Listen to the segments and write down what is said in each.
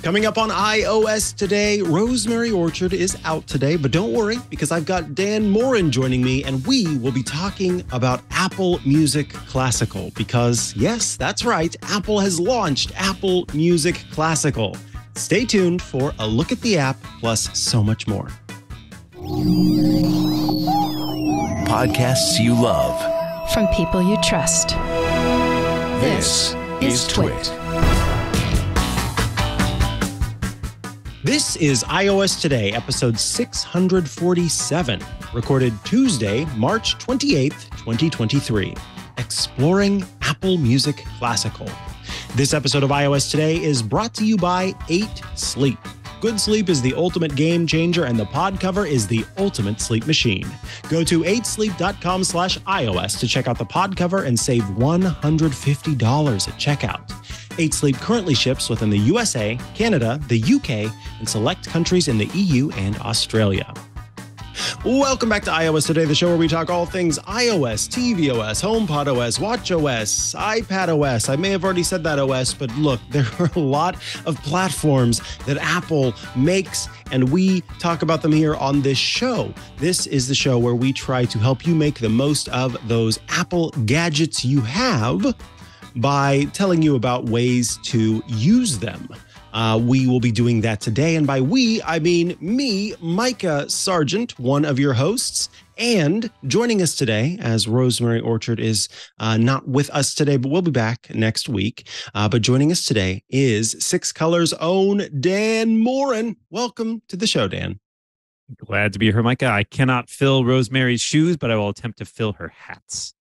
Coming up on iOS today, Rosemary Orchard is out today, but don't worry because I've got Dan Moren joining me and we will be talking about Apple Music Classical because, yes, that's right, Apple has launched Apple Music Classical. Stay tuned for a look at the app plus so much more. Podcasts you love. From people you trust. This is Twit. This is iOS Today, episode 647, recorded Tuesday, March 28th, 2023. Exploring Apple Music Classical. This episode of iOS Today is brought to you by 8 Sleep. Good sleep is the ultimate game changer, and the pod cover is the ultimate sleep machine. Go to 8sleep.com/iOS to check out the pod cover and save $150 at checkout. 8 Sleep currently ships within the USA, Canada, the UK, and select countries in the EU and Australia. Welcome back to iOS Today, the show where we talk all things iOS, tvOS, HomePodOS, watchOS, iPadOS. I may have already said that OS, but look, there are a lot of platforms that Apple makes, and we talk about them here on this show. This is the show where we try to help you make the most of those Apple gadgets you have by telling you about ways to use them. We will be doing that today. And by we, I mean me, Mikah Sargent, one of your hosts. And joining us today, as Rosemary Orchard is not with us today, but we'll be back next week. But joining us today is Six Colors' own Dan Moren. Welcome to the show, Dan. Glad to be here, Micah. I cannot fill Rosemary's shoes, but I will attempt to fill her hats.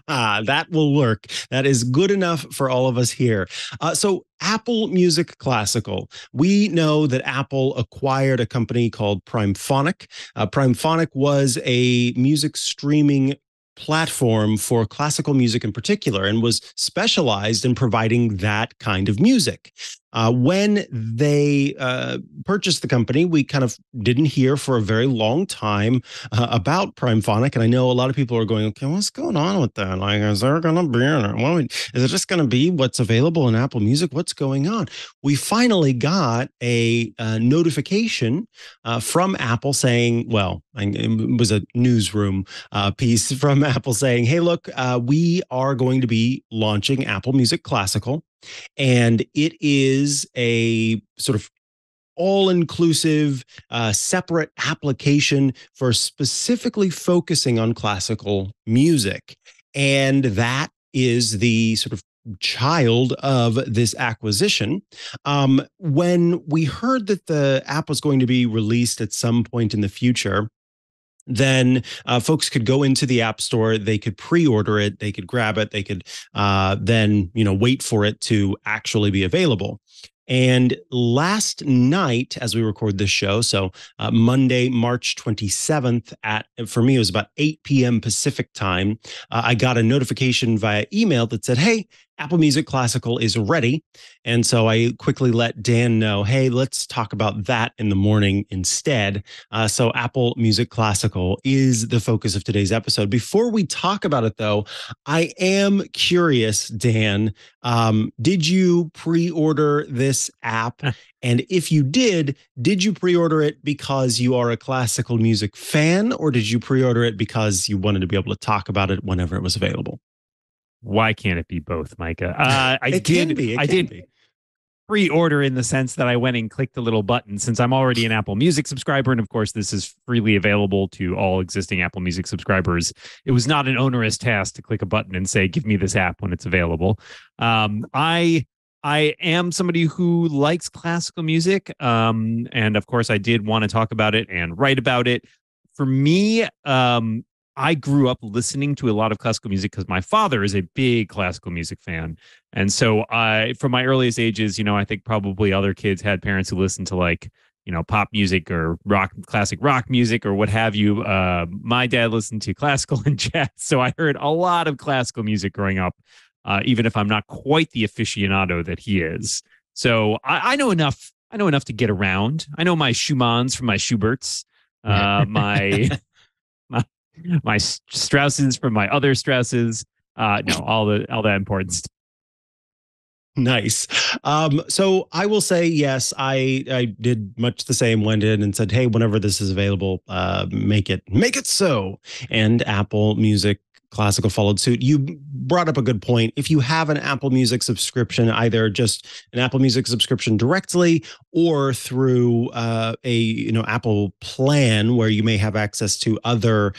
That will work. That is good enough for all of us here. So Apple Music Classical. We know that Apple acquired a company called Primephonic. Primephonic was a music streaming platform for classical music in particular and was specialized in providing that kind of music. When they purchased the company, we kind of didn't hear for a very long time about Primephonic. And I know a lot of people are going, okay, what's going on with that? Like, is there going to be, is it just going to be what's available in Apple Music? What's going on? We finally got a notification from Apple saying, well, it was a newsroom piece from Apple saying, hey, look, we are going to be launching Apple Music Classical. And it is a sort of all-inclusive, separate application for specifically focusing on classical music. And that is the sort of child of this acquisition. When we heard that the app was going to be released at some point in the future, then folks could go into the App Store, they could pre-order it, they could grab it, they could then, wait for it to actually be available. And last night, as we record this show, so Monday, March 27th, for me, it was about 8 p.m. Pacific time, I got a notification via email that said, hey, Apple Music Classical is ready. And so I quickly let Dan know, hey, let's talk about that in the morning instead. So Apple Music Classical is the focus of today's episode. Before we talk about it, though, I am curious, Dan, did you pre-order this app? And if you did you pre-order it because you are a classical music fan, or did you pre-order it because you wanted to be able to talk about it whenever it was available? Why can't it be both, Micah? I It can be. Pre-order in the sense that I went and clicked the little button since I'm already an Apple Music subscriber. And of course, this is freely available to all existing Apple Music subscribers. It was not an onerous task to click a button and say, give me this app when it's available. I am somebody who likes classical music. And of course, I did want to talk about it and write about it. For me, I grew up listening to a lot of classical music because my father is a big classical music fan. And so from my earliest ages, I think probably other kids had parents who listened to pop music or classic rock music or what have you. My dad listened to classical and jazz. So I heard a lot of classical music growing up, even if I'm not quite the aficionado that he is. So I know enough. I know enough to get around. I know my Schumanns from my Schuberts, my Strausses from my other Strausses. No, all that important stuff. Nice. So I will say yes. I did much the same. Went in and said, "Hey, whenever this is available, make it so." And Apple Music Classical followed suit. You brought up a good point. If you have an Apple Music subscription, either just an Apple Music subscription directly or through Apple plan where you may have access to other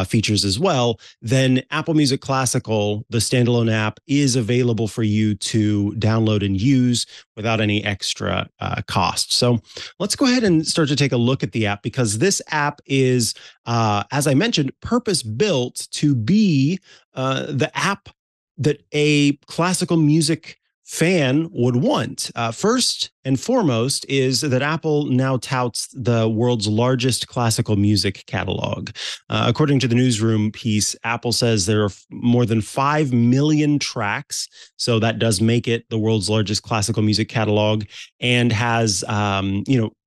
features as well, then Apple Music Classical, the standalone app, is available for you to download and use without any extra cost. So let's go ahead and start to take a look at the app, because this app is, as I mentioned, purpose built to be the app that a classical music fan would want. First and foremost is that Apple now touts the world's largest classical music catalog. According to the newsroom piece, Apple says there are more than 5 million tracks. So that does make it the world's largest classical music catalog, and has,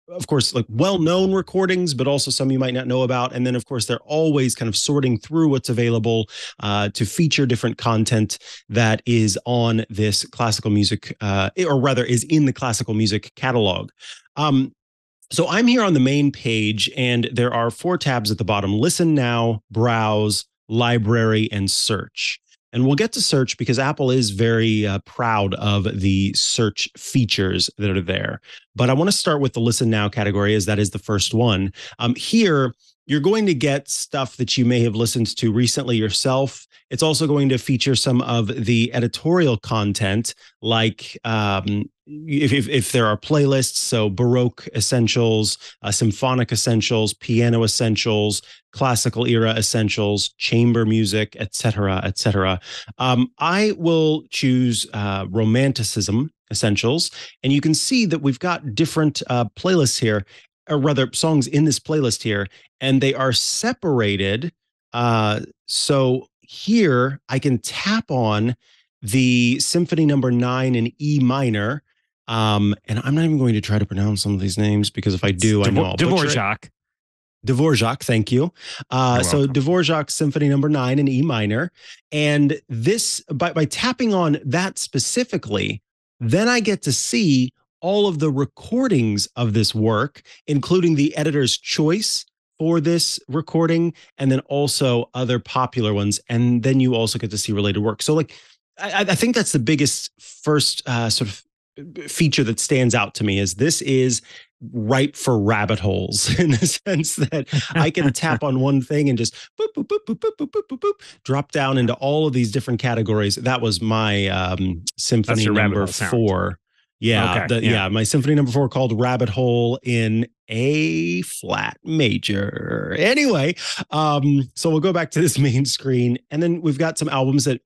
of course, like well-known recordings, but also some you might not know about. And then, of course, they're always kind of sorting through what's available to feature different content that is on this classical music, or rather is in the classical music catalog. So I'm here on the main page, and there are 4 tabs at the bottom: Listen Now, Browse, Library, and Search. And we'll get to search because Apple is very proud of the search features that are there. But I want to start with the Listen Now category, as that is the first one. Here, you're going to get stuff that you may have listened to recently yourself. It's also going to feature some of the editorial content, like if there are playlists, so Baroque essentials, symphonic essentials, piano essentials, classical era essentials, chamber music, etc., etc. I will choose romanticism essentials, and you can see that we've got different playlists here, or rather songs in this playlist here, and they are separated. So here I can tap on the Symphony Number 9 in E minor. And I'm not even going to try to pronounce some of these names, because if I do, I know I'll butcher it. Dvorak. Dvorak, thank you. So Dvorak Symphony Number 9 in E minor. And this, by tapping on that specifically, then I get to see all of the recordings of this work, including the editor's choice for this recording, and then also other popular ones. And then you also get to see related work. So like, I think that's the biggest first sort of feature that stands out to me, is this is ripe for rabbit holes, in the sense that I can tap on one thing and just boop, boop, boop, boop, boop, boop, boop, boop, boop, drop down into all of these different categories. That was my Symphony Number 4. Yeah, okay, my Symphony Number 4, called Rabbit Hole in A flat major. Anyway, so we'll go back to this main screen, and then we've got some albums that.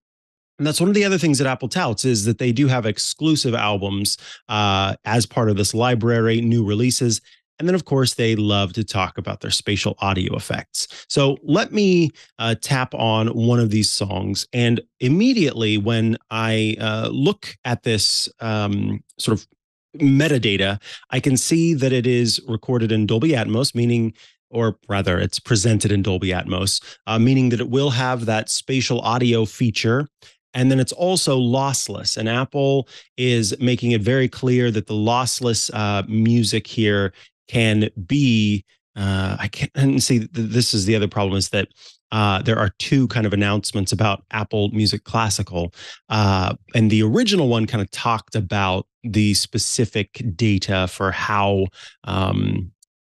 And that's one of the other things that Apple touts, is that they do have exclusive albums as part of this library, new releases. And then, of course, they love to talk about their spatial audio effects. So let me tap on one of these songs. And immediately when I look at this sort of metadata, I can see that it is recorded in Dolby Atmos, meaning, or rather, it's presented in Dolby Atmos, meaning that it will have that spatial audio feature. And then it's also lossless. And Apple is making it very clear that the lossless music here can be, I can't see, this is the other problem, is that there are 2 kind of announcements about Apple Music Classical. And the original one kind of talked about the specific data for how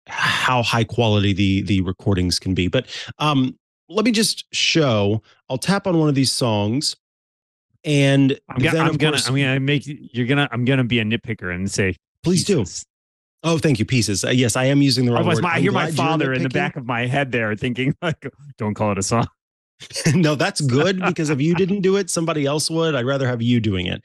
high quality the recordings can be. But let me just show, I'll tap on one of these songs. And I'm gonna be a nitpicker and say, please pieces. Do. Oh, thank you. Pieces. Yes, I am using the wrong word. I hear my father in the back of my head there thinking, like, don't call it a song. No, that's good, because if you didn't do it, somebody else would. I'd rather have you doing it.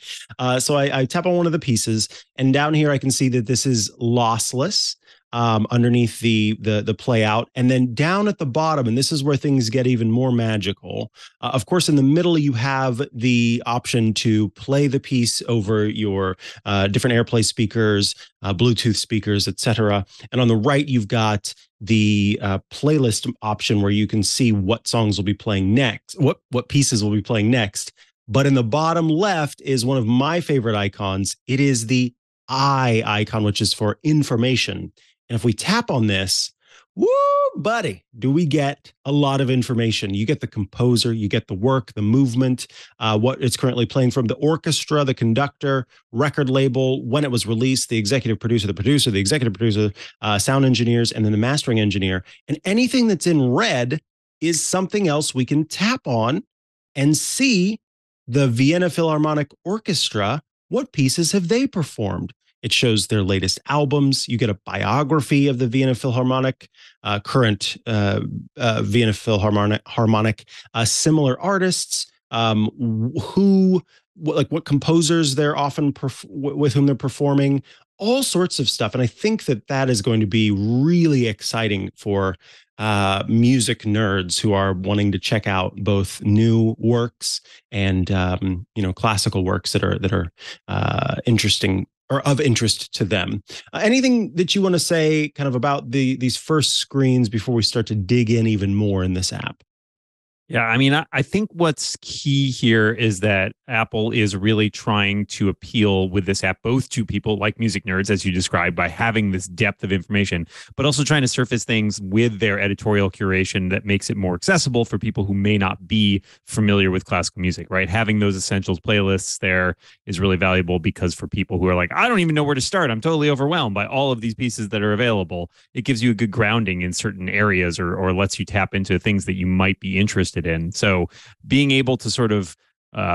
So I tap on one of the pieces, and down here I can see that this is lossless. Underneath the play out, and then down at the bottom, and this is where things get even more magical. Of course, in the middle, you have the option to play the piece over your different AirPlay speakers, Bluetooth speakers, etc. And on the right, you've got the playlist option, where you can see what songs will be playing next, what pieces will be playing next. But in the bottom left is one of my favorite icons. It is the I icon, which is for information. And if we tap on this, woo, buddy, do we get a lot of information? You get the composer, you get the work, the movement, what it's currently playing from, the orchestra, the conductor, record label, when it was released, the executive producer, the executive producer, sound engineers, and then the mastering engineer. And anything that's in red is something else we can tap on and see the Vienna Philharmonic Orchestra. What pieces have they performed? It shows their latest albums. You get a biography of the Vienna Philharmonic, current Vienna Philharmonic, similar artists, what composers they're often with whom they're performing, all sorts of stuff. And I think that is going to be really exciting for music nerds who are wanting to check out both new works and classical works that are interesting or of interest to them. Anything that you want to say kind of about these first screens before we start to dig in even more in this app? Yeah, I mean, I think what's key here is that Apple is really trying to appeal with this app, both to people like music nerds, as you described, by having this depth of information, but also trying to surface things with their editorial curation that makes it more accessible for people who may not be familiar with classical music, right? Having those essentials playlists there is really valuable because for people who are like, I don't even know where to start, I'm totally overwhelmed by all of these pieces that are available, it gives you a good grounding in certain areas or lets you tap into things that you might be interested in. So being able to sort of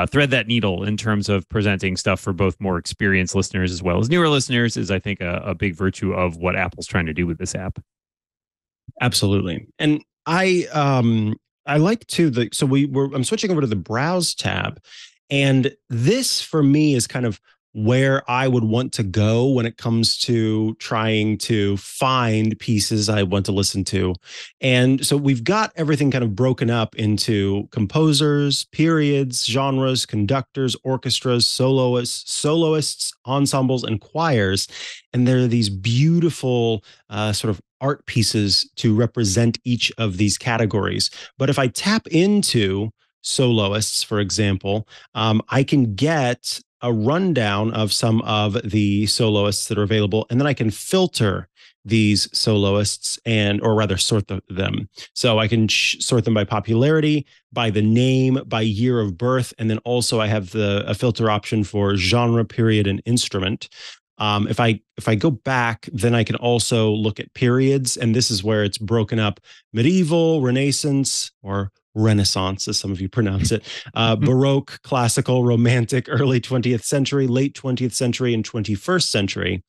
thread that needle in terms of presenting stuff for both more experienced listeners as well as newer listeners is, I think, a big virtue of what Apple's trying to do with this app. Absolutely. And I like to I'm switching over to the browse tab, and this for me is kind of where I would want to go when it comes to trying to find pieces I want to listen to. And so we've got everything kind of broken up into composers, periods, genres, conductors, orchestras, soloists, ensembles, and choirs. And there are these beautiful sort of art pieces to represent each of these categories. But if I tap into soloists, for example, I can get a rundown of some of the soloists that are available, and then I can filter these soloists or rather sort them. So I can sort them by popularity, by the name, by year of birth, and then also I have a filter option for genre, period, and instrument. If I go back, then I can also look at periods, and this is where it's broken up: medieval, Renaissance, or Renaissance, as some of you pronounce it, Baroque, classical, romantic, early 20th century, late 20th century, and 21st century.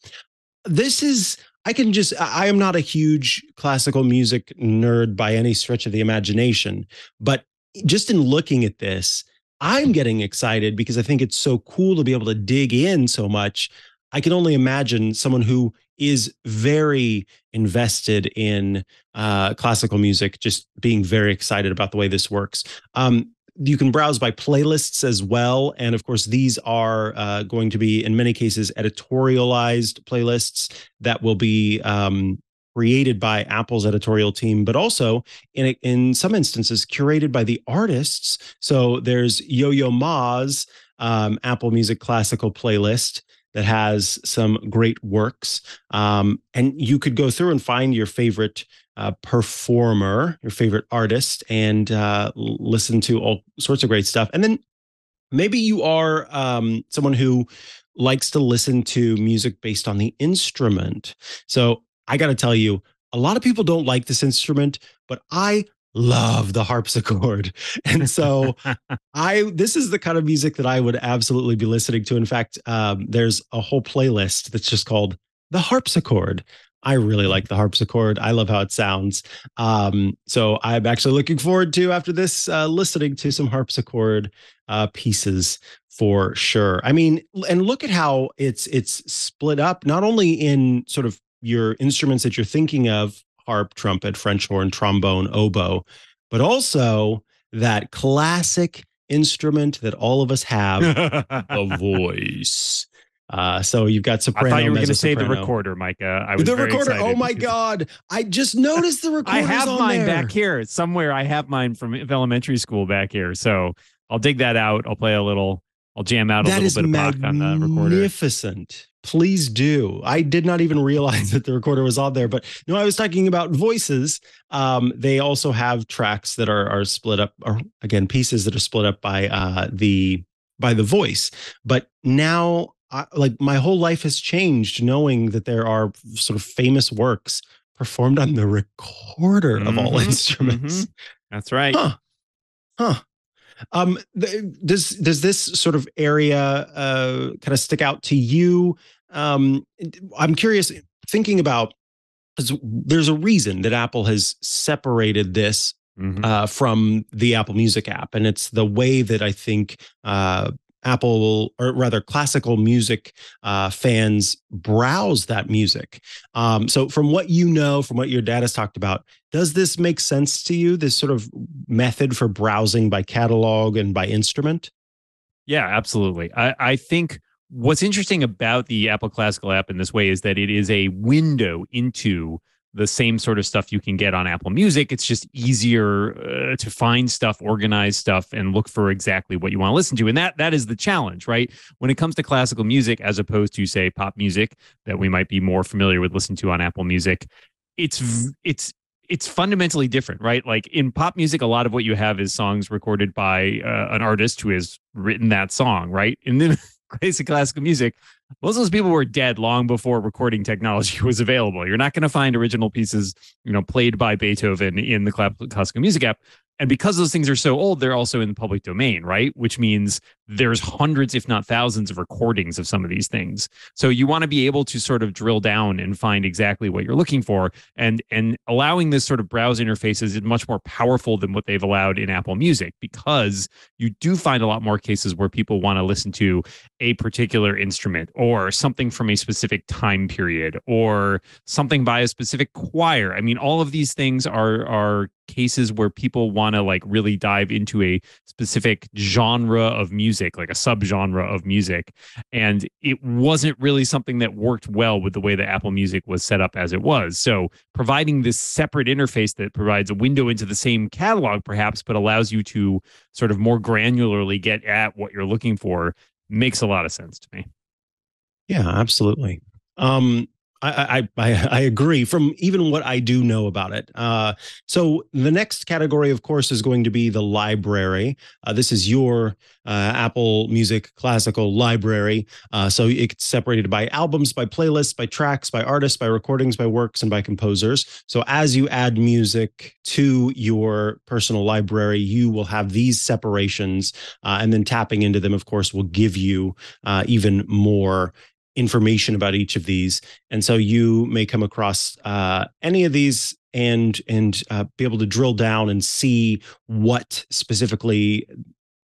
I am not a huge classical music nerd by any stretch of the imagination, but just in looking at this, I'm getting excited because I think it's so cool to be able to dig in so much. I can only imagine someone who is very invested in classical music just being very excited about the way this works. You can browse by playlists as well. And of course, these are going to be, in many cases, editorialized playlists that will be created by Apple's editorial team, but also in some instances curated by the artists. So there's Yo-Yo Ma's Apple Music Classical playlist that has some great works. And you could go through and find your favorite performer, your favorite artist, and listen to all sorts of great stuff. And then maybe you are someone who likes to listen to music based on the instrument. So I got to tell you, a lot of people don't like this instrument, but I love the harpsichord. And so this is the kind of music that I would absolutely be listening to. In fact, there's a whole playlist that's just called the harpsichord. I really like the harpsichord. I love how it sounds. So I'm actually looking forward to, after this, listening to some harpsichord pieces for sure. I mean, and look at how it's split up, not only in sort of your instruments that you're thinking of: harp, trumpet, French horn, trombone, oboe, but also that classic instrument that all of us have, the voice. So you've got soprano. I thought you were going to say the recorder, Micah. I was the very recorder. excited. Oh my God! I just noticed the recorder. I have mine back here somewhere. I have mine from elementary school back here. So I'll dig that out. I'll play a little. I'll jam out a That little is bit of Bach on the recorder. magnificent. Please do. I did not even realize that the recorder was on there, but no, I was talking about voices. They also have tracks that are split up, or again, pieces that are split up by the voice. But now, like my whole life has changed, knowing that there are sort of famous works performed on the recorder of all instruments. That's right. Huh. Does this sort of area kind of stick out to you? I'm curious, thinking about, 'cause there's a reason that Apple has separated this from the Apple Music app, and it's the way that I think Apple, or rather classical music fans browse that music. So from what you know, from what your dad has talked about, does this make sense to you, this sort of method for browsing by catalog and by instrument? Yeah, absolutely. I think what's interesting about the Apple Classical app in this way is that it is a window into the same sort of stuff you can get on Apple Music. It's just easier to find stuff, organize stuff, and look for exactly what you want to listen to. And that is the challenge, right? When it comes to classical music, as opposed to, say, pop music that we might be more familiar with listening to on Apple Music, it's fundamentally different, right? Like in pop music, a lot of what you have is songs recorded by an artist who has written that song, right? And then basic classical music, most of those people were dead long before recording technology was available. You're not going to find original pieces, played by Beethoven in the classical music app. And because those things are so old, they're also in the public domain, right? Which means there's hundreds, if not thousands, of recordings of some of these things. So you want to be able to sort of drill down and find exactly what you're looking for. And allowing this sort of browse interface is much more powerful than what they've allowed in Apple Music, because you do find a lot more cases where people want to listen to a particular instrument or something from a specific time period or something by a specific choir. I mean, all of these things are cases where people want to like really dive into a specific genre of music, like a subgenre of music. And it wasn't really something that worked well with the way that Apple Music was set up as it was. So providing this separate interface that provides a window into the same catalog, perhaps, but allows you to sort of more granularly get at what you're looking for makes a lot of sense to me. Yeah, absolutely. I agree from even what I do know about it. So the next category, of course, is going to be the library. This is your Apple Music Classical library. So it's separated by albums, by playlists, by tracks, by artists, by recordings, by works, and by composers. So as you add music to your personal library, you will have these separations, and then tapping into them, of course, will give you even more information about each of these. And so you may come across any of these and be able to drill down and see what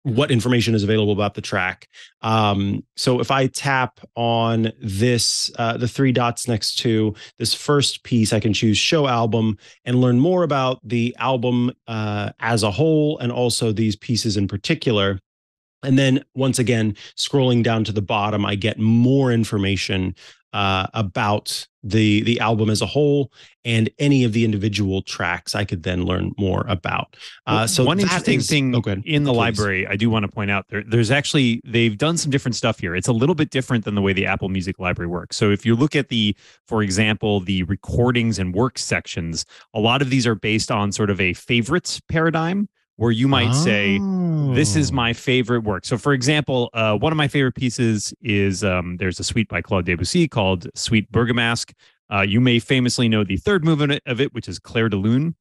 information is available about the track. So if I tap on this, the three dots next to this first piece, I can choose Show Album and learn more about the album as a whole, and also these pieces in particular. And then once again, scrolling down to the bottom, I get more information about the album as a whole, and any of the individual tracks I could then learn more about. So one interesting thing in the Please. library, I do want to point out, there's actually, they've done some different stuff here. It's a little bit different than the way the Apple Music library works. So if you look at for example, the recordings and works sections, a lot of these are based on sort of a favorites paradigm, where you might say, this is my favorite work. So for example, one of my favorite pieces is there's a suite by Claude Debussy called Suite Bergamasque. You may famously know the third movement of it, which is Clair de Lune.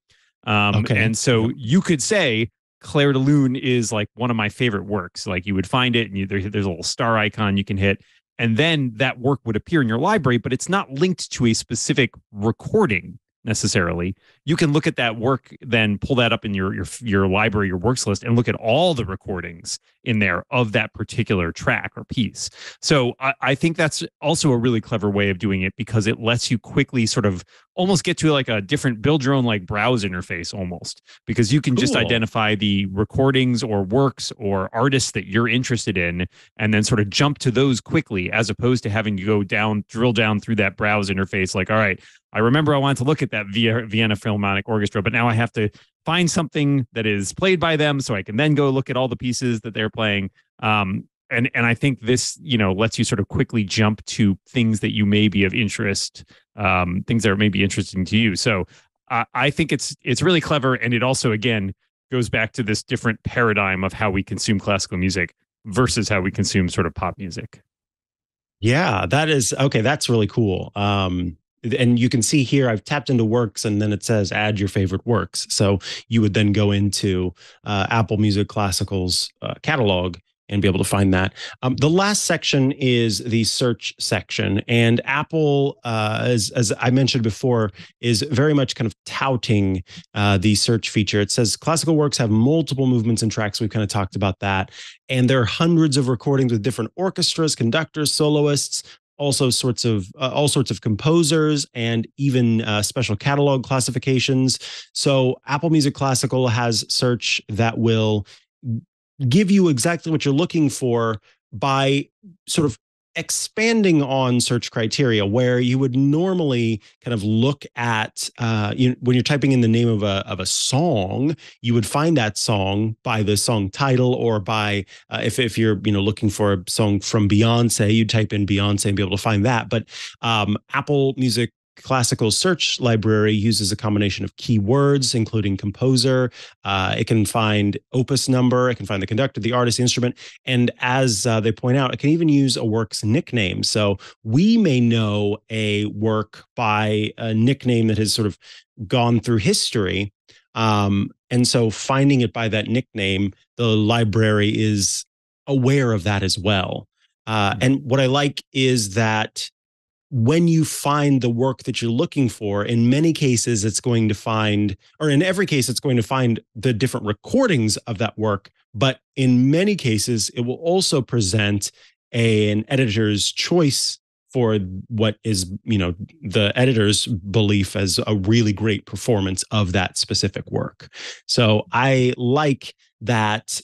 And so you could say Clair de Lune is like one of my favorite works. Like you would find it and there's a little star icon you can hit, and then that work would appear in your library, but it's not linked to a specific recording necessarily. You can look at that work, then pull that up in your library, your works list, and look at all the recordings in there of that particular track or piece. So I think that's also a really clever way of doing it, because it lets you quickly sort of almost get to like a different build your own like browse interface almost, because you can just Cool. identify the recordings or works or artists that you're interested in and then sort of jump to those quickly, as opposed to having to go down, drill down through that browse interface. Like, all right, I remember I wanted to look at that Vienna Philharmonic Orchestra, but now I have to find something that is played by them so I can then go look at all the pieces that they're playing. And I think this, lets you sort of quickly jump to things that you may be of interest, things that are maybe interesting to you. So I think it's really clever, and it also again goes back to this different paradigm of how we consume classical music versus how we consume sort of pop music. Yeah, that is okay. That's really cool. And you can see here, I've tapped into works and then it says add your favorite works. So you would then go into Apple Music Classical's catalog and be able to find that. The last section is the search section, and Apple, as I mentioned before, is very much kind of touting the search feature. It says classical works have multiple movements and tracks. We've kind of talked about that, and there are hundreds of recordings with different orchestras, conductors, soloists, also all sorts of composers, and even special catalog classifications. So Apple Music Classical has search that will give you exactly what you're looking for by sort of expanding on search criteria, where you would normally kind of look at when you're typing in the name of a song, you would find that song by the song title, or by if you're looking for a song from Beyonce, you type in Beyonce and be able to find that. But Apple Music Classical search library uses a combination of keywords, including composer. It can find opus number. It can find the conductor, the artist, the instrument. And as they point out, it can even use a work's nickname. So we may know a work by a nickname that has sort of gone through history. And so finding it by that nickname, the library is aware of that as well. And what I like is that when you find the work that you're looking for, in many cases, it's going to find, or in every case, it's going to find the different recordings of that work. But in many cases, it will also present an editor's choice for what is, the editor's belief as a really great performance of that specific work. So I like that.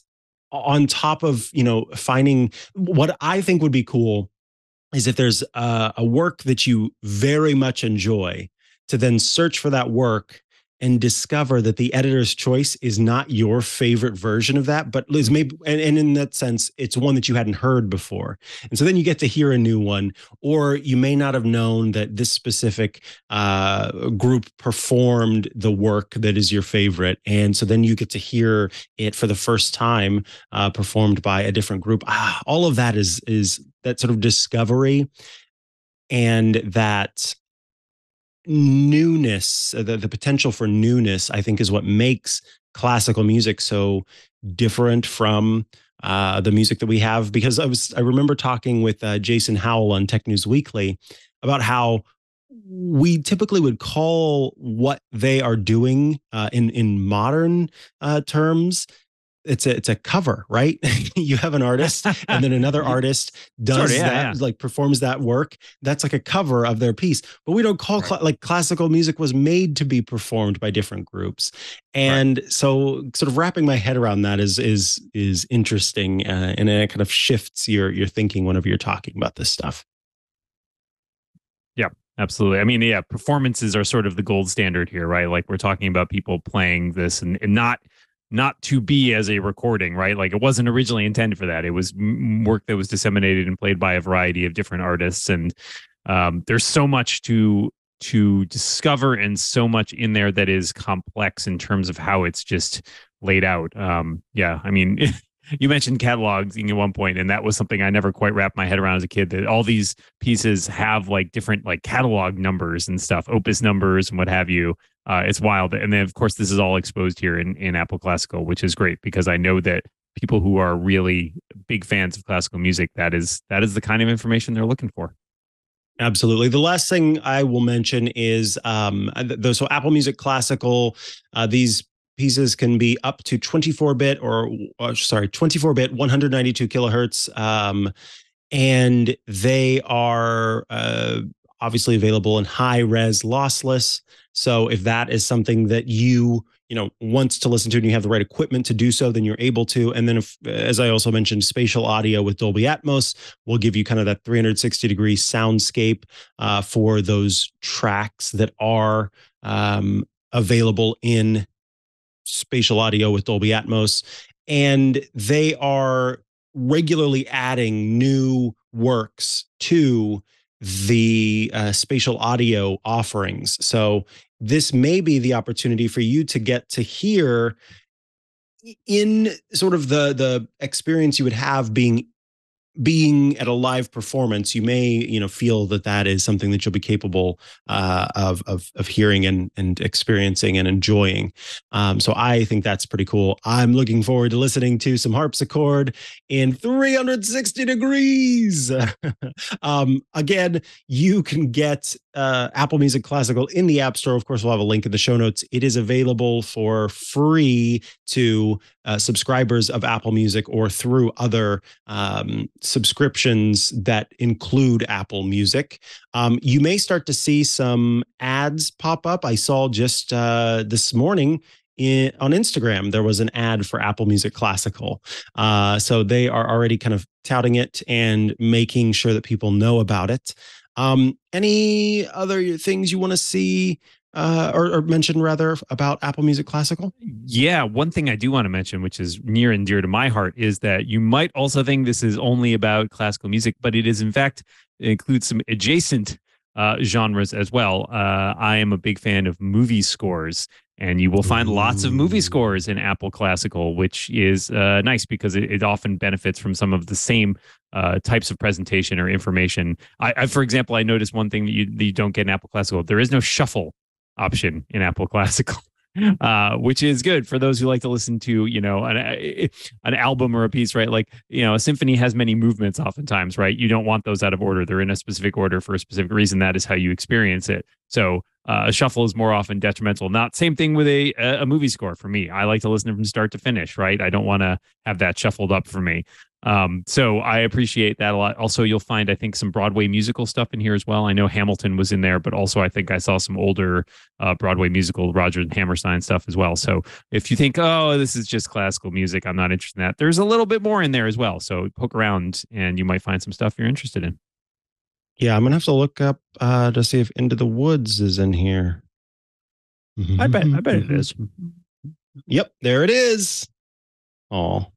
On top of, finding what I think would be cool is if there's a work that you very much enjoy, to then search for that work and discover that the editor's choice is not your favorite version of that, but is maybe, and in that sense, it's one that you hadn't heard before. And so then you get to hear a new one, or you may not have known that this specific group performed the work that is your favorite. And so then you get to hear it for the first time performed by a different group. All of that is that sort of discovery and that newness, the potential for newness, I think, is what makes classical music so different from the music that we have. Because I remember talking with Jason Howell on Tech News Weekly about how we typically would call what they are doing in modern terms. It's a cover, right? You have an artist, and then another artist does like performs that work. That's like a cover of their piece. But we don't call like classical music was made to be performed by different groups. And so sort of wrapping my head around that is interesting, and it kind of shifts your thinking whenever you're talking about this stuff. Yeah, absolutely. I mean, yeah, performances are sort of the gold standard here, right? Like we're talking about people playing this and not to be as a recording, right? Like it wasn't originally intended for that. It was work that was disseminated and played by a variety of different artists. And there's so much to discover, and so much in there that is complex in terms of how it's just laid out. Yeah, I mean, you mentioned cataloging at one point, and that was something I never quite wrapped my head around as a kid, that all these pieces have like different like catalog numbers and stuff, opus numbers and what have you. It's wild. And then, of course, this is all exposed here in Apple Classical, which is great, because I know that people who are really big fans of classical music, that is the kind of information they're looking for. Absolutely. The last thing I will mention is so Apple Music Classical, these pieces can be up to 24-bit 24-bit, 192 kilohertz. And they are obviously available in high res lossless. So if that is something that you wants to listen to and you have the right equipment to do so, then you're able to. And then if, as I also mentioned, spatial audio with Dolby Atmos will give you kind of that 360-degree soundscape for those tracks that are available in spatial audio with Dolby Atmos. And they are regularly adding new works to the spatial audio offerings. So this may be the opportunity for you to get to hear in sort of the experience you would have being at a live performance. You may feel that is something that you'll be capable of hearing and experiencing and enjoying. So I think that's pretty cool. I'm looking forward to listening to some harpsichord in 360 degrees. Again, you can get Apple Music Classical in the App Store. Of course, we'll have a link in the show notes. It is available for free to subscribers of Apple Music or through other subscriptions that include Apple Music. You may start to see some ads pop up. I saw just this morning on Instagram, there was an ad for Apple Music Classical. So they are already kind of touting it and making sure that people know about it. Any other things you want to see or mention rather about Apple Music Classical? Yeah, one thing I do want to mention, which is near and dear to my heart, is that you might also think this is only about classical music, but it is in fact, it includes some adjacent genres as well. I am a big fan of movie scores, and you will find lots of movie scores in Apple Classical, which is nice because it often benefits from some of the same types of presentation or information. I for example, I noticed one thing that you don't get in Apple Classical. There is no shuffle option in Apple Classical. Which is good for those who like to listen to, an album or a piece, right? Like, a symphony has many movements oftentimes, right? You don't want those out of order. They're in a specific order for a specific reason. That is how you experience it. So a shuffle is more often detrimental. Not same thing with a movie score for me. I like to listen from start to finish, right? I don't want to have that shuffled up for me. So I appreciate that a lot. Also, you'll find, I think, some Broadway musical stuff in here as well. I know Hamilton was in there, but also I think I saw some older Broadway musical Rodgers and Hammerstein stuff as well. So if you think, oh, this is just classical music, I'm not interested in that, there's a little bit more in there as well. So poke around and you might find some stuff you're interested in. Yeah, I'm going to have to look up to see if Into the Woods is in here. I bet it is. Yep, there it is. Oh.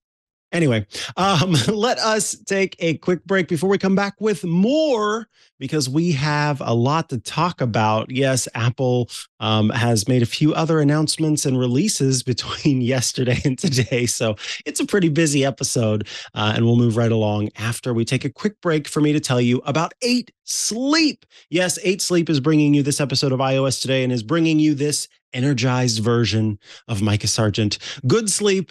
Anyway, let us take a quick break before we come back with more, because we have a lot to talk about. Yes, Apple has made a few other announcements and releases between yesterday and today. So it's a pretty busy episode, and we'll move right along after we take a quick break for me to tell you about 8 Sleep. Yes, 8 Sleep is bringing you this episode of iOS Today and is bringing you this energized version of Mikah Sargent. Good sleep.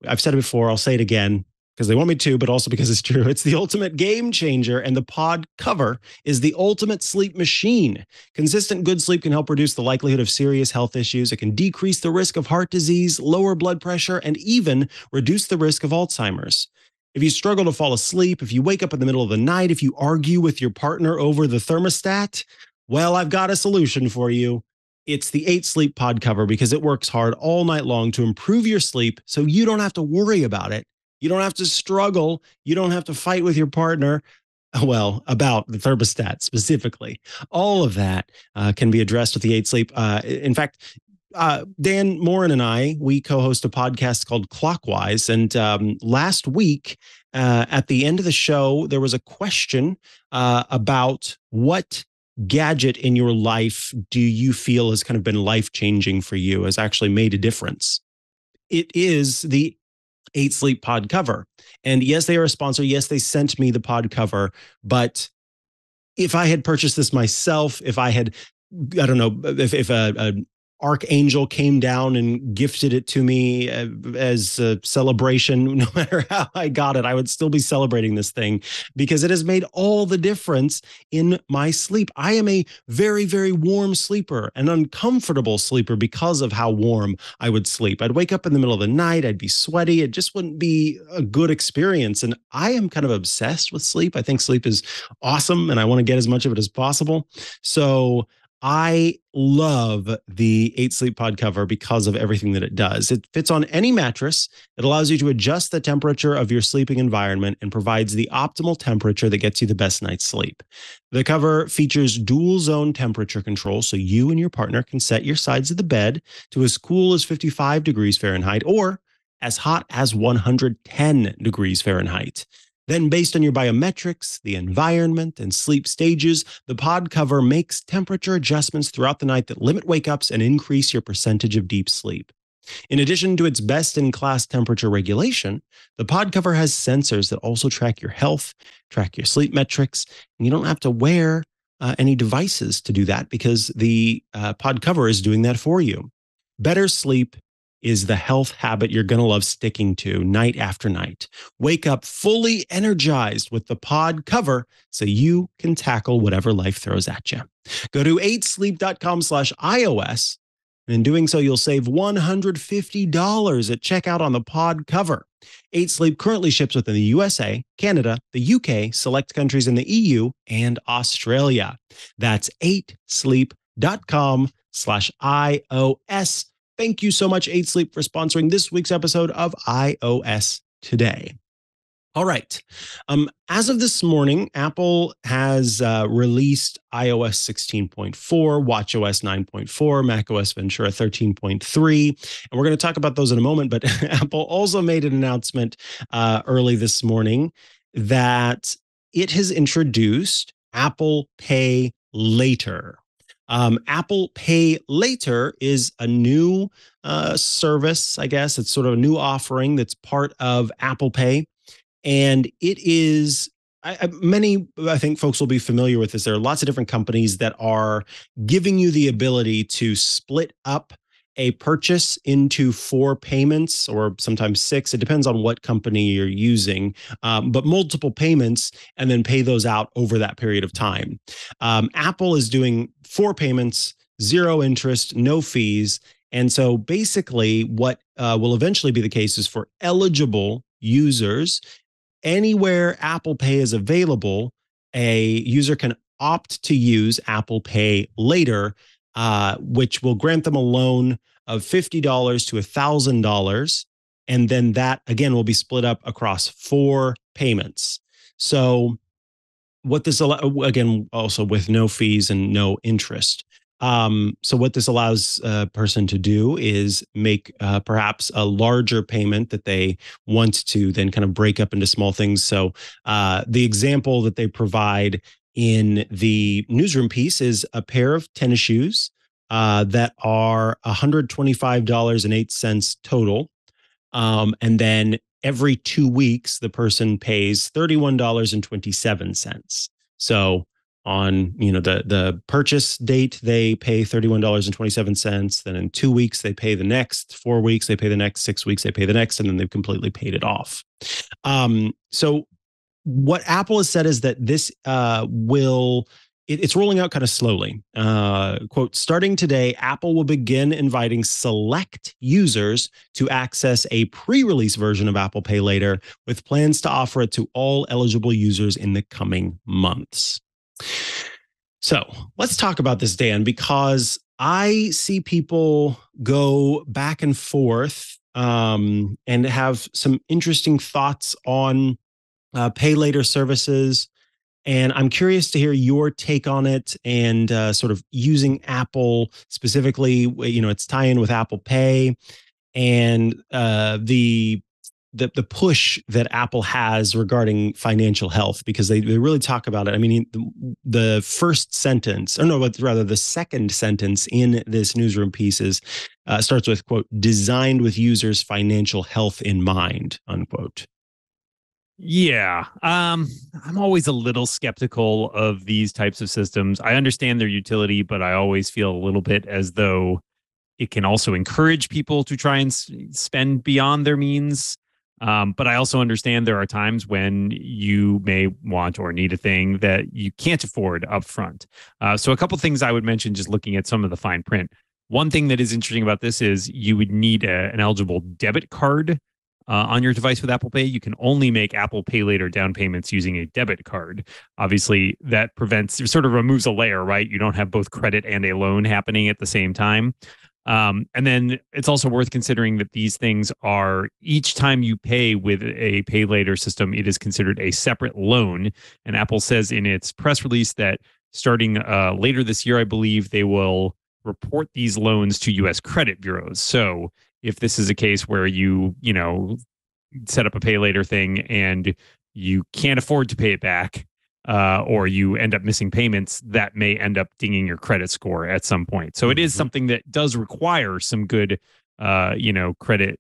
I've said it before, I'll say it again because they want me to, but also because it's true. It's the ultimate game changer, and the pod cover is the ultimate sleep machine. Consistent good sleep can help reduce the likelihood of serious health issues. It can decrease the risk of heart disease, lower blood pressure, and even reduce the risk of Alzheimer's. If you struggle to fall asleep, if you wake up in the middle of the night, if you argue with your partner over the thermostat, well, I've got a solution for you. It's the 8 Sleep pod cover, because it works hard all night long to improve your sleep so you don't have to worry about it. You don't have to struggle. You don't have to fight with your partner, well, about the thermostat specifically. All of that can be addressed with the 8 Sleep. In fact, Dan Moren and I, we co-host a podcast called Clockwise. And last week, at the end of the show, there was a question about what gadget in your life do you feel has kind of been life-changing for you, has actually made a difference. It is the 8 Sleep pod cover. And yes, they are a sponsor. Yes, they sent me the pod cover. But if I had purchased this myself, if I had, I don't know, if a archangel came down and gifted it to me as a celebration. No matter how I got it, I would still be celebrating this thing because it has made all the difference in my sleep. I am a very, very warm sleeper, an uncomfortable sleeper because of how warm I would sleep. I'd wake up in the middle of the night, I'd be sweaty. It just wouldn't be a good experience. And I am kind of obsessed with sleep. I think sleep is awesome and I want to get as much of it as possible. So I love the 8 Sleep Pod cover because of everything that it does. It fits on any mattress. It allows you to adjust the temperature of your sleeping environment and provides the optimal temperature that gets you the best night's sleep. The cover features dual zone temperature control, so you and your partner can set your sides of the bed to as cool as 55 degrees Fahrenheit or as hot as 110 degrees Fahrenheit. Then, based on your biometrics, the environment, and sleep stages, the pod cover makes temperature adjustments throughout the night that limit wake-ups and increase your percentage of deep sleep. In addition to its best-in-class temperature regulation, the pod cover has sensors that also track your health, track your sleep metrics, and you don't have to wear any devices to do that because the pod cover is doing that for you. Better sleep is the health habit you're going to love sticking to night after night. Wake up fully energized with the pod cover so you can tackle whatever life throws at you. Go to 8sleep.com/iOS. And in doing so, you'll save $150 at checkout on the pod cover. 8 Sleep currently ships within the USA, Canada, the UK, select countries in the EU, and Australia. That's 8sleep.com/iOS. Thank you so much, 8 Sleep, for sponsoring this week's episode of iOS Today. All right. As of this morning, Apple has released iOS 16.4, watchOS 9.4, macOS Ventura 13.3, and we're going to talk about those in a moment. But Apple also made an announcement early this morning that it has introduced Apple Pay Later. Apple Pay Later is a new service, I guess. It's sort of a new offering that's part of Apple Pay. And it is, I think folks will be familiar with this. There are lots of different companies that are giving you the ability to split up a purchase into 4 payments or sometimes 6. It depends on what company you're using, but multiple payments and then pay those out over that period of time. Apple is doing 4 payments, 0 interest, no fees. And so basically what will eventually be the case is for eligible users, anywhere Apple Pay is available, a user can opt to use Apple Pay Later, which will grant them a loan of $50 to $1,000. And then that, again, will be split up across 4 payments. So what this, again, also with no fees and no interest. So what this allows a person to do is make perhaps a larger payment that they want to then kind of break up into small things. So the example that they provide in the newsroom piece is a pair of tennis shoes that are $125.08 total. And then every 2 weeks, the person pays $31.27. So on, the purchase date, they pay $31.27. Then in 2 weeks, they pay the next. 4 weeks, they pay the next. 6 weeks, they pay the next, and then they've completely paid it off. So what Apple has said is that this it's rolling out kind of slowly. Quote, starting today, Apple will begin inviting select users to access a pre-release version of Apple Pay Later, with plans to offer it to all eligible users in the coming months. So let's talk about this, Dan, because I see people go back and forth and have some interesting thoughts on Pay Later services. And I'm curious to hear your take on it and sort of using Apple specifically, its tie-in with Apple Pay and the push that Apple has regarding financial health, because they really talk about it. I mean, the first sentence, or no, but rather the second sentence in this newsroom piece starts with, quote, designed with users' financial health in mind, unquote. Yeah. I'm always a little skeptical of these types of systems. I understand their utility, but I always feel a little bit as though It can also encourage people to try and spend beyond their means. But I also understand there are times when you may want or need a thing that you can't afford upfront. So a couple things I would mention, just looking at some of the fine print. One thing that is interesting about this is you would need an eligible debit card on your device with Apple Pay. You can only make Apple Pay Later down payments using a debit card. Obviously, that sort of removes a layer, right? You don't have both credit and a loan happening at the same time. And then it's also worth considering that these things are, each time you pay with a pay later system, it is considered a separate loan. And Apple says in its press release that starting later this year, I believe they will report these loans to U.S. credit bureaus. So if this is a case where you set up a pay later thing and you can't afford to pay it back, or you end up missing payments, that may end up dinging your credit score at some point. So it is something that does require some good, credit,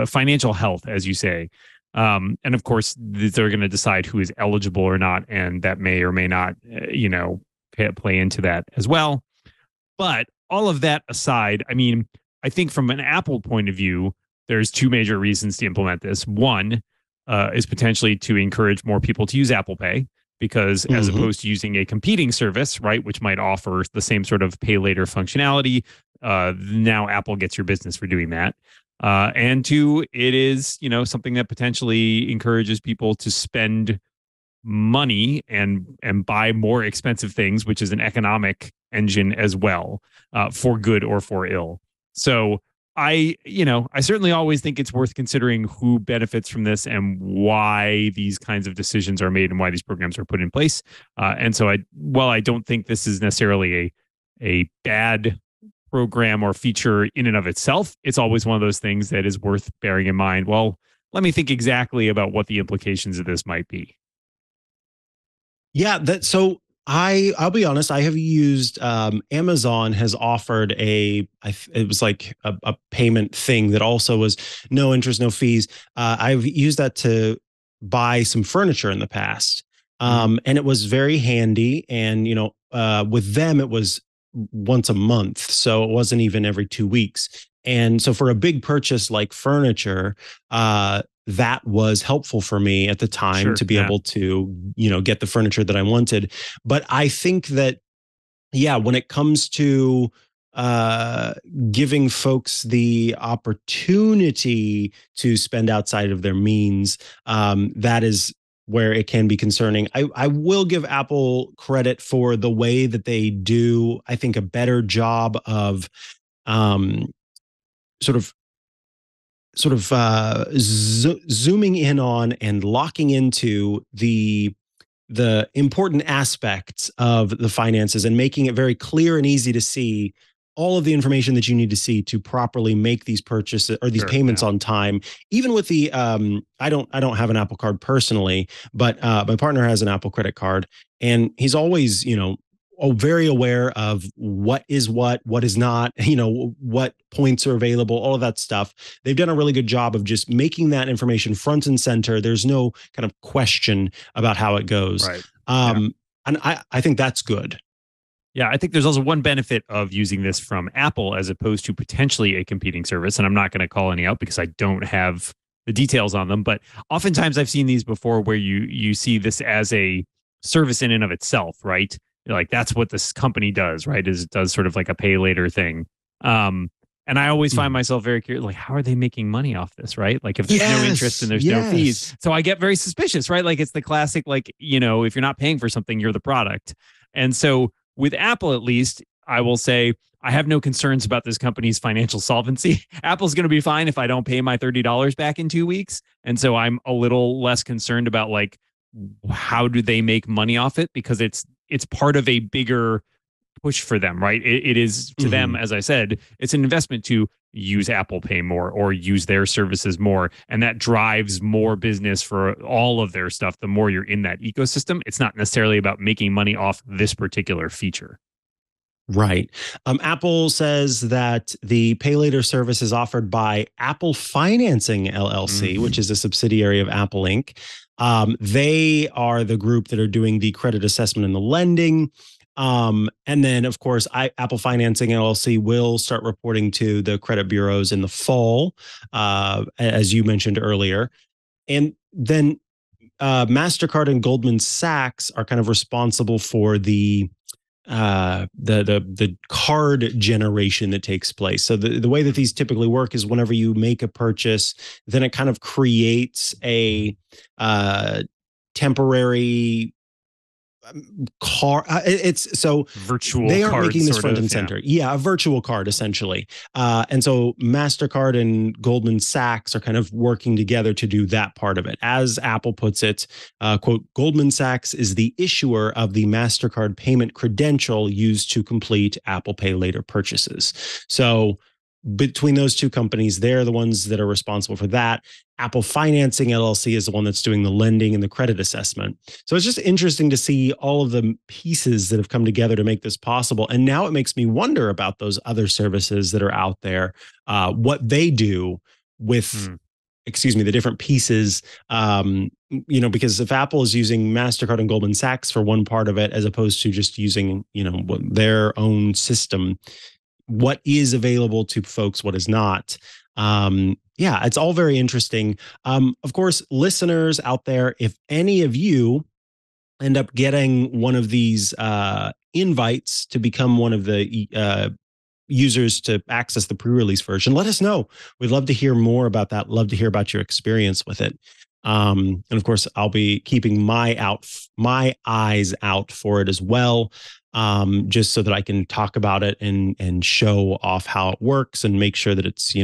financial health, as you say. And of course, they're going to decide who is eligible or not, and that may or may not, play into that as well. But all of that aside, I mean, I think from an Apple point of view, there's two major reasons to implement this. One is potentially to encourage more people to use Apple Pay, because as opposed to using a competing service, right, which might offer the same sort of pay later functionality, now Apple gets your business for doing that. And two, it is, something that potentially encourages people to spend money and buy more expensive things, which is an economic engine as well, for good or for ill. So I certainly always think it's worth considering who benefits from this and why these kinds of decisions are made and why these programs are put in place. And so while I don't think this is necessarily a bad program or feature in and of itself, it's always one of those things that is worth bearing in mind. Well, let me think exactly about what the implications of this might be. Yeah, I'll be honest, I have used Amazon has offered it was like a payment thing that also was no interest, no fees. I've used that to buy some furniture in the past. And it was very handy. And, with them, it was once a month. So it wasn't even every 2 weeks. And so for a big purchase like furniture, that was helpful for me at the time to be able to, get the furniture that I wanted. But I think that, when it comes to giving folks the opportunity to spend outside of their means, that is where it can be concerning. I will give Apple credit for the way that they do, I think, a better job of zooming in on and locking into the important aspects of the finances and making it very clear and easy to see all of the information that you need to see to properly make these purchases or these payments on time. Even with the I don't have an Apple card personally, but my partner has an Apple credit card, and he's always very aware of what is not, what points are available, all of that stuff. They've done a really good job of just making that information front and center. There's no kind of question about how it goes. Right. And I think that's good. Yeah, I think there's also one benefit of using this from Apple as opposed to potentially a competing service. And I'm not going to call any out because I don't have the details on them. But oftentimes I've seen these before where you see this as a service in and of itself, right? Like that's what this company does, right? Is it does sort of like a pay later thing. And I always find myself very curious, like, how are they making money off this, right? Like if there's no interest and there's no fees. So I get very suspicious, right? Like it's the classic, like, if you're not paying for something, you're the product. And so with Apple, at least, I will say I have no concerns about this company's financial solvency. Apple's going to be fine if I don't pay my $30 back in 2 weeks. And so I'm a little less concerned about like, how do they make money off it? Because it's part of a bigger push for them, right? It is to them, as I said, it's an investment to use Apple Pay more or use their services more. And that drives more business for all of their stuff. The more you're in that ecosystem, it's not necessarily about making money off this particular feature. Right. Apple says that the pay later service is offered by Apple Financing LLC, which is a subsidiary of Apple Inc. They are the group that are doing the credit assessment and the lending. And then, of course, Apple Financing LLC will start reporting to the credit bureaus in the fall, as you mentioned earlier. And then MasterCard and Goldman Sachs are kind of responsible for the card generation that takes place. So the way that these typically work is whenever you make a purchase, then it kind of creates a temporary car. It's so virtual they aren't card making this sort front of, and center. Yeah, a virtual card essentially. And so MasterCard and Goldman Sachs are kind of working together to do that part of it. As Apple puts it, quote, Goldman Sachs is the issuer of the MasterCard payment credential used to complete Apple Pay later purchases. So between those two companies, they're the ones that are responsible for that. Apple Financing LLC is the one that's doing the lending and the credit assessment. So it's just interesting to see all of the pieces that have come together to make this possible. And now it makes me wonder about those other services that are out there, what they do with, excuse me, the different pieces. Because if Apple is using MasterCard and Goldman Sachs for one part of it, as opposed to just using, their own system, what is available to folks, what is not. It's all very interesting. Of course, listeners out there, if any of you end up getting one of these invites to become one of the users to access the pre-release version, let us know. We'd love to hear more about that. Love to hear about your experience with it. And of course, I'll be keeping my eyes out for it as well. Just so that I can talk about it and show off how it works and make sure that it's,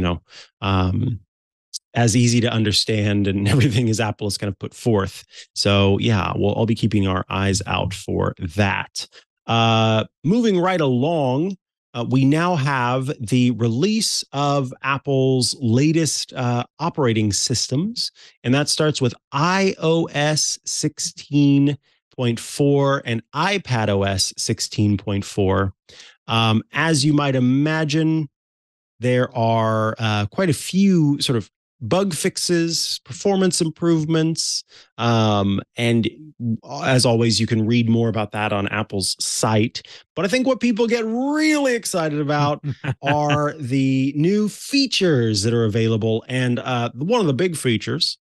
as easy to understand and everything as Apple has kind of put forth. So yeah, I'll be keeping our eyes out for that. Moving right along, we now have the release of Apple's latest operating systems, and that starts with iOS 16.4 and iPadOS 16.4. As you might imagine, there are quite a few sort of bug fixes, performance improvements, and as always, you can read more about that on Apple's site. But I think what people get really excited about are the new features that are available. And one of the big features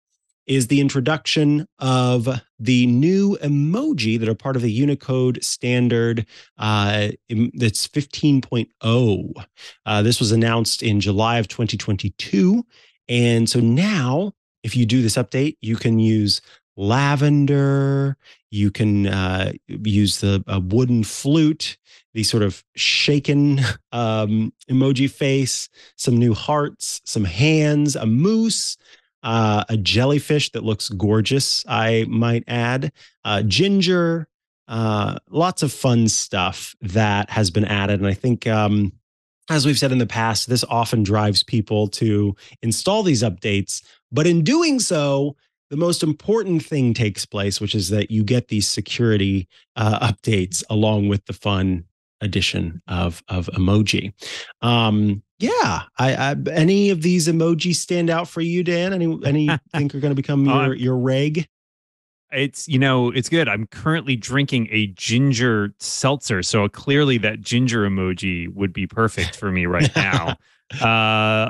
is the introduction of the new emoji that are part of the Unicode standard that's 15.0. This was announced in July of 2022. And so now, if you do this update, you can use lavender, you can use the wooden flute, the sort of shaken emoji face, some new hearts, some hands, a moose, a jellyfish that looks gorgeous, I might add, ginger, lots of fun stuff that has been added. And I think, as we've said in the past, this often drives people to install these updates. But in doing so, the most important thing takes place, which is that you get these security updates along with the fun addition of emoji. Any of these emojis stand out for you, Dan? Any think are going to become your reg? It's good. I'm currently drinking a ginger seltzer, so clearly that ginger emoji would be perfect for me right now.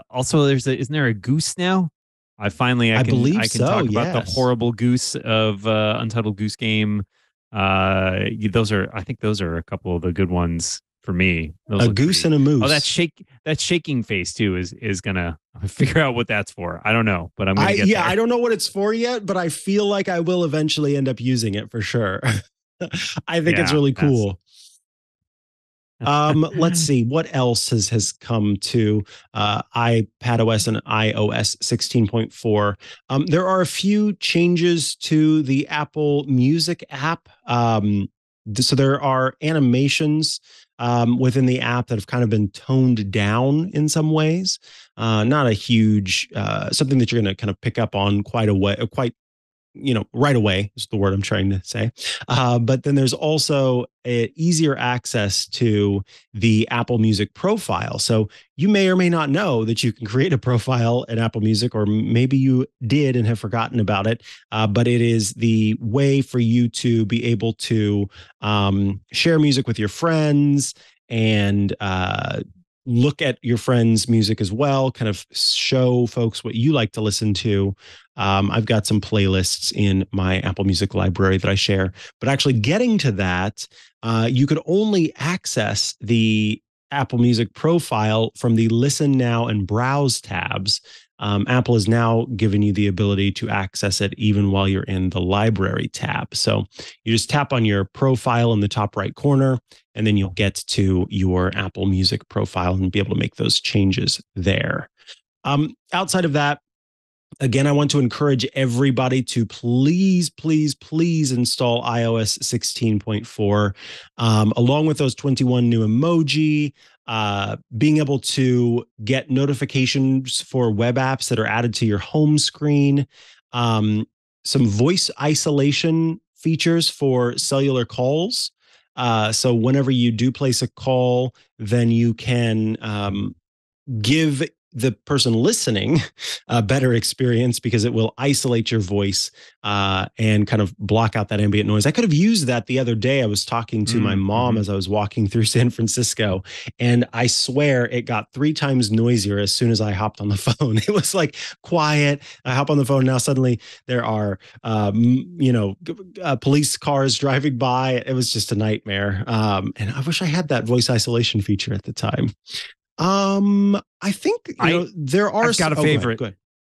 Also, isn't there a goose now? I believe I can so, talk about the yes. horrible goose of Untitled Goose Game. I think those are a couple of the good ones for me. Those a goose and a moose. Oh, that shaking face too is gonna figure out what that's for. I don't know, but I'm gonna get there. I don't know what it's for yet, but I feel like I will eventually end up using it for sure. I think it's really cool. Let's see what else has come to iPadOS and iOS 16.4. There are a few changes to the Apple Music app. So there are animations within the app that have kind of been toned down in some ways. Not a huge something that you're going to kind of pick up on quite right away is the word I'm trying to say. But then there's also easier access to the Apple Music profile. So you may or may not know that you can create a profile in Apple Music, or maybe you did and have forgotten about it. But it is the way for you to be able to share music with your friends and look at your friends' music as well, kind of show folks what you like to listen to. I've got some playlists in my Apple Music library that I share, but actually getting to that, you could only access the Apple Music profile from the Listen Now and Browse tabs. Apple has now given you the ability to access it even while you're in the library tab. So you just tap on your profile in the top right corner, and then you'll get to your Apple Music profile and be able to make those changes there. Outside of that, again, I want to encourage everybody to please, please, please install iOS 16.4, along with those 21 new emoji, being able to get notifications for web apps that are added to your home screen, some voice isolation features for cellular calls. So whenever you do place a call, then you can give the person listening a better experience because it will isolate your voice and kind of block out that ambient noise. I could have used that the other day. I was talking to my mom as I was walking through San Francisco, and I swear it got 3 times noisier as soon as I hopped on the phone. It was like quiet. I hop on the phone. Now suddenly there are, police cars driving by. It was just a nightmare. And I wish I had that voice isolation feature at the time. I think there are. I've got a favorite.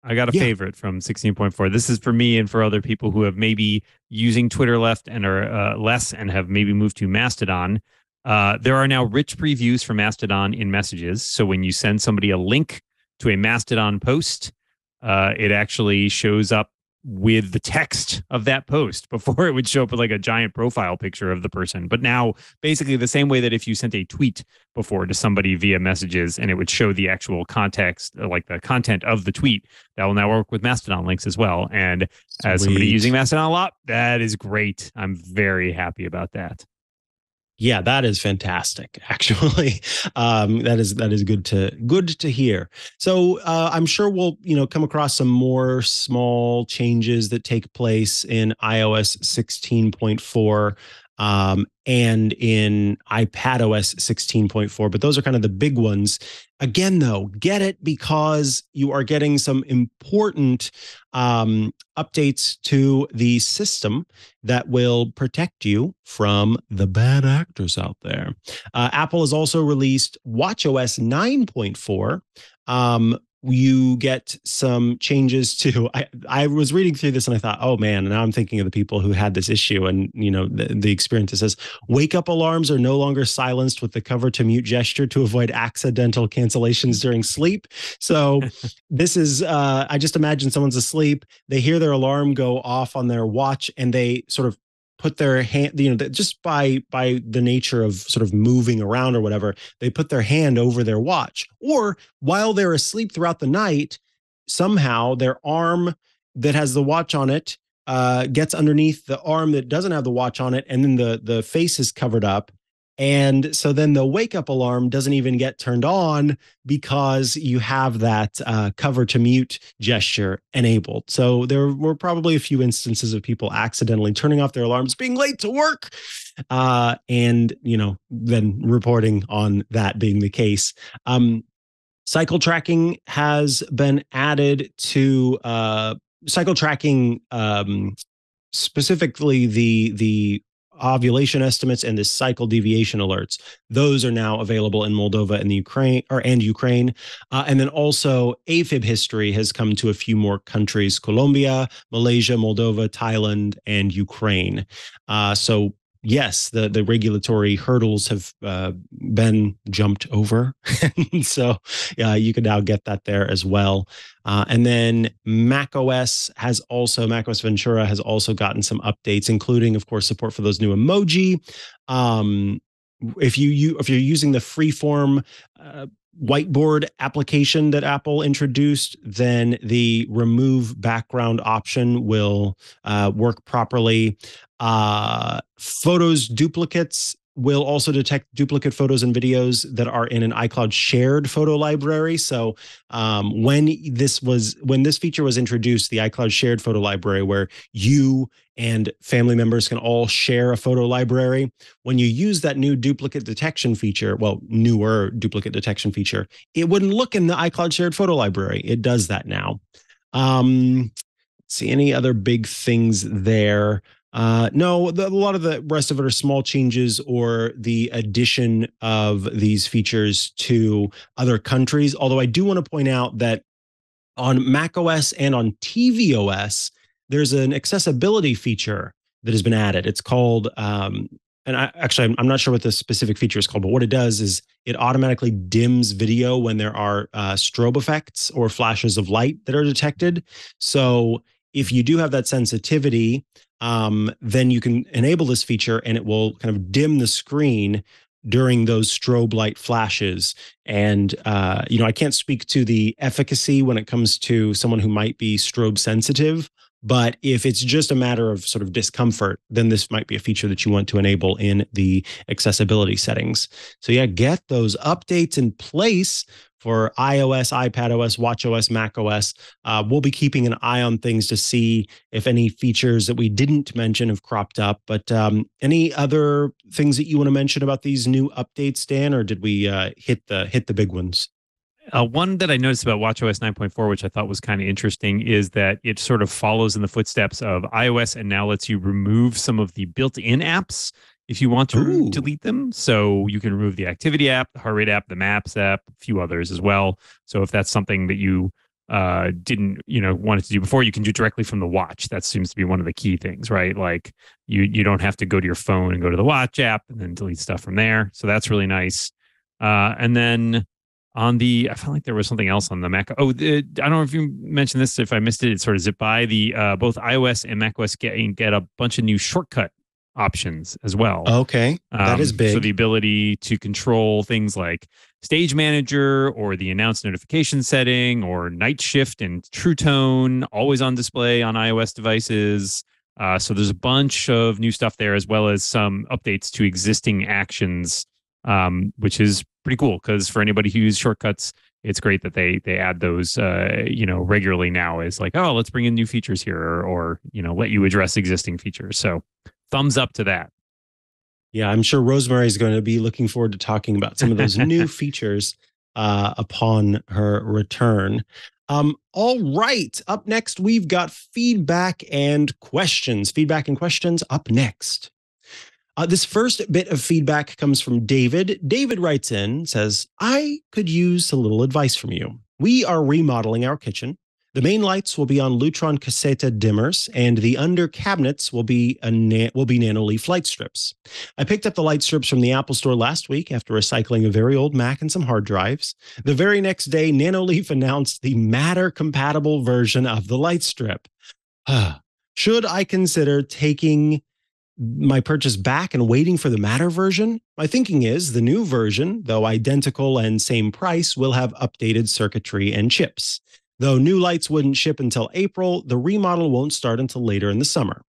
I got a favorite from 16.4. This is for me and for other people who have maybe using Twitter left and are less and have maybe moved to Mastodon. There are now rich previews for Mastodon in Messages. So when you send somebody a link to a Mastodon post, it actually shows up with the text of that post. Before, it would show up with like a giant profile picture of the person. But now, basically the same way that if you sent a tweet before to somebody via Messages and it would show the actual context, like the content of the tweet, that will now work with Mastodon links as well. And as somebody using Mastodon a lot, that is great. I'm very happy about that. Yeah, that is fantastic. Actually, that is good to hear. So I'm sure we'll come across some more small changes that take place in iOS 16.4 and in iPadOS 16.4, but those are kind of the big ones. Again, though, get it because you are getting some important updates to the system that will protect you from the bad actors out there. Apple has also released watchOS 9.4. You get some changes to. I was reading through this and I thought, oh man, and now I'm thinking of the people who had this issue and the experience. It says wake up alarms are no longer silenced with the cover to mute gesture to avoid accidental cancellations during sleep. So this is I just imagine someone's asleep, they hear their alarm go off on their watch, and they sort of put their hand, just by the nature of sort of moving around or whatever, they put their hand over their watch, or while they're asleep throughout the night, somehow their arm that has the watch on it gets underneath the arm that doesn't have the watch on it, and then the face is covered up. And so then the wake up alarm doesn't even get turned on because you have that cover to mute gesture enabled. So there were probably a few instances of people accidentally turning off their alarms, being late to work, and then reporting on that being the case. Cycle tracking has been added to cycle tracking, specifically the ovulation estimates and the cycle deviation alerts. Those are now available in Moldova and Ukraine. And then also AFib history has come to a few more countries: Colombia, Malaysia, Moldova, Thailand, and Ukraine. So yes, the regulatory hurdles have been jumped over. So you can now get that there as well. And then macOS Ventura has also gotten some updates, including, of course, support for those new emoji. If you're using the freeform whiteboard application that Apple introduced, then the remove background option will work properly. Photos duplicates will also detect duplicate photos and videos that are in an iCloud shared photo library. So when this feature was introduced, the iCloud shared photo library, where you and family members can all share a photo library, when you use that new duplicate detection feature, well, newer duplicate detection feature, it wouldn't look in the iCloud shared photo library. It does that now. See any other big things there? No, a lot of the rest of it are small changes or the addition of these features to other countries. Although I do want to point out that on macOS and on tvOS, there's an accessibility feature that has been added. It's called, I'm not sure what the specific feature is called, but what it does is it automatically dims video when there are strobe effects or flashes of light that are detected. So if you do have that sensitivity, then you can enable this feature and it will kind of dim the screen during those strobe light flashes. And, I can't speak to the efficacy when it comes to someone who might be strobe sensitive, but if it's just a matter of sort of discomfort, then this might be a feature that you want to enable in the accessibility settings. So yeah, get those updates in place for iOS, iPadOS, watchOS, macOS. We'll be keeping an eye on things to see if any features that we didn't mention have cropped up. But any other things that you want to mention about these new updates, Dan, or did we hit the big ones? One that I noticed about watchOS 9.4, which I thought was kind of interesting, is that it sort of follows in the footsteps of iOS and now lets you remove some of the built-in apps if you want to delete them. So you can remove the activity app, the heart rate app, the maps app, a few others as well. So if that's something that you didn't wanted to do before, you can do directly from the watch. That seems to be one of the key things, right? Like you don't have to go to your phone and go to the watch app and then delete stuff from there. So that's really nice. And then I felt like there was something else on the Mac. I don't know if you mentioned this. If I missed it, it sort of zipped by. The both iOS and macOS get a bunch of new shortcut options as well. Okay, that is big. So the ability to control things like Stage Manager or the announce notification setting or night shift and True Tone, always on display on iOS devices. So there's a bunch of new stuff there, as well as some updates to existing actions, which is pretty cool, because for anybody who uses shortcuts, it's great that they add those regularly now. Is like, oh, let's bring in new features here, or let you address existing features. So thumbs up to that. Yeah, I'm sure Rosemary is going to be looking forward to talking about some of those new features upon her return. All right. Up next, we've got feedback and questions. Feedback and questions up next. This first bit of feedback comes from David. David writes in, says, I could use a little advice from you. We are remodeling our kitchen. The main lights will be on Lutron Cassetta dimmers, and the under cabinets will be nanoleaf light strips. I picked up the light strips from the Apple Store last week after recycling a very old Mac and some hard drives. The very next day, Nanoleaf announced the Matter-compatible version of the light strip. Should I consider taking my purchase back and waiting for the Matter version? My thinking is the new version, though identical and same price, will have updated circuitry and chips. Though new lights wouldn't ship until April, the remodel won't start until later in the summer.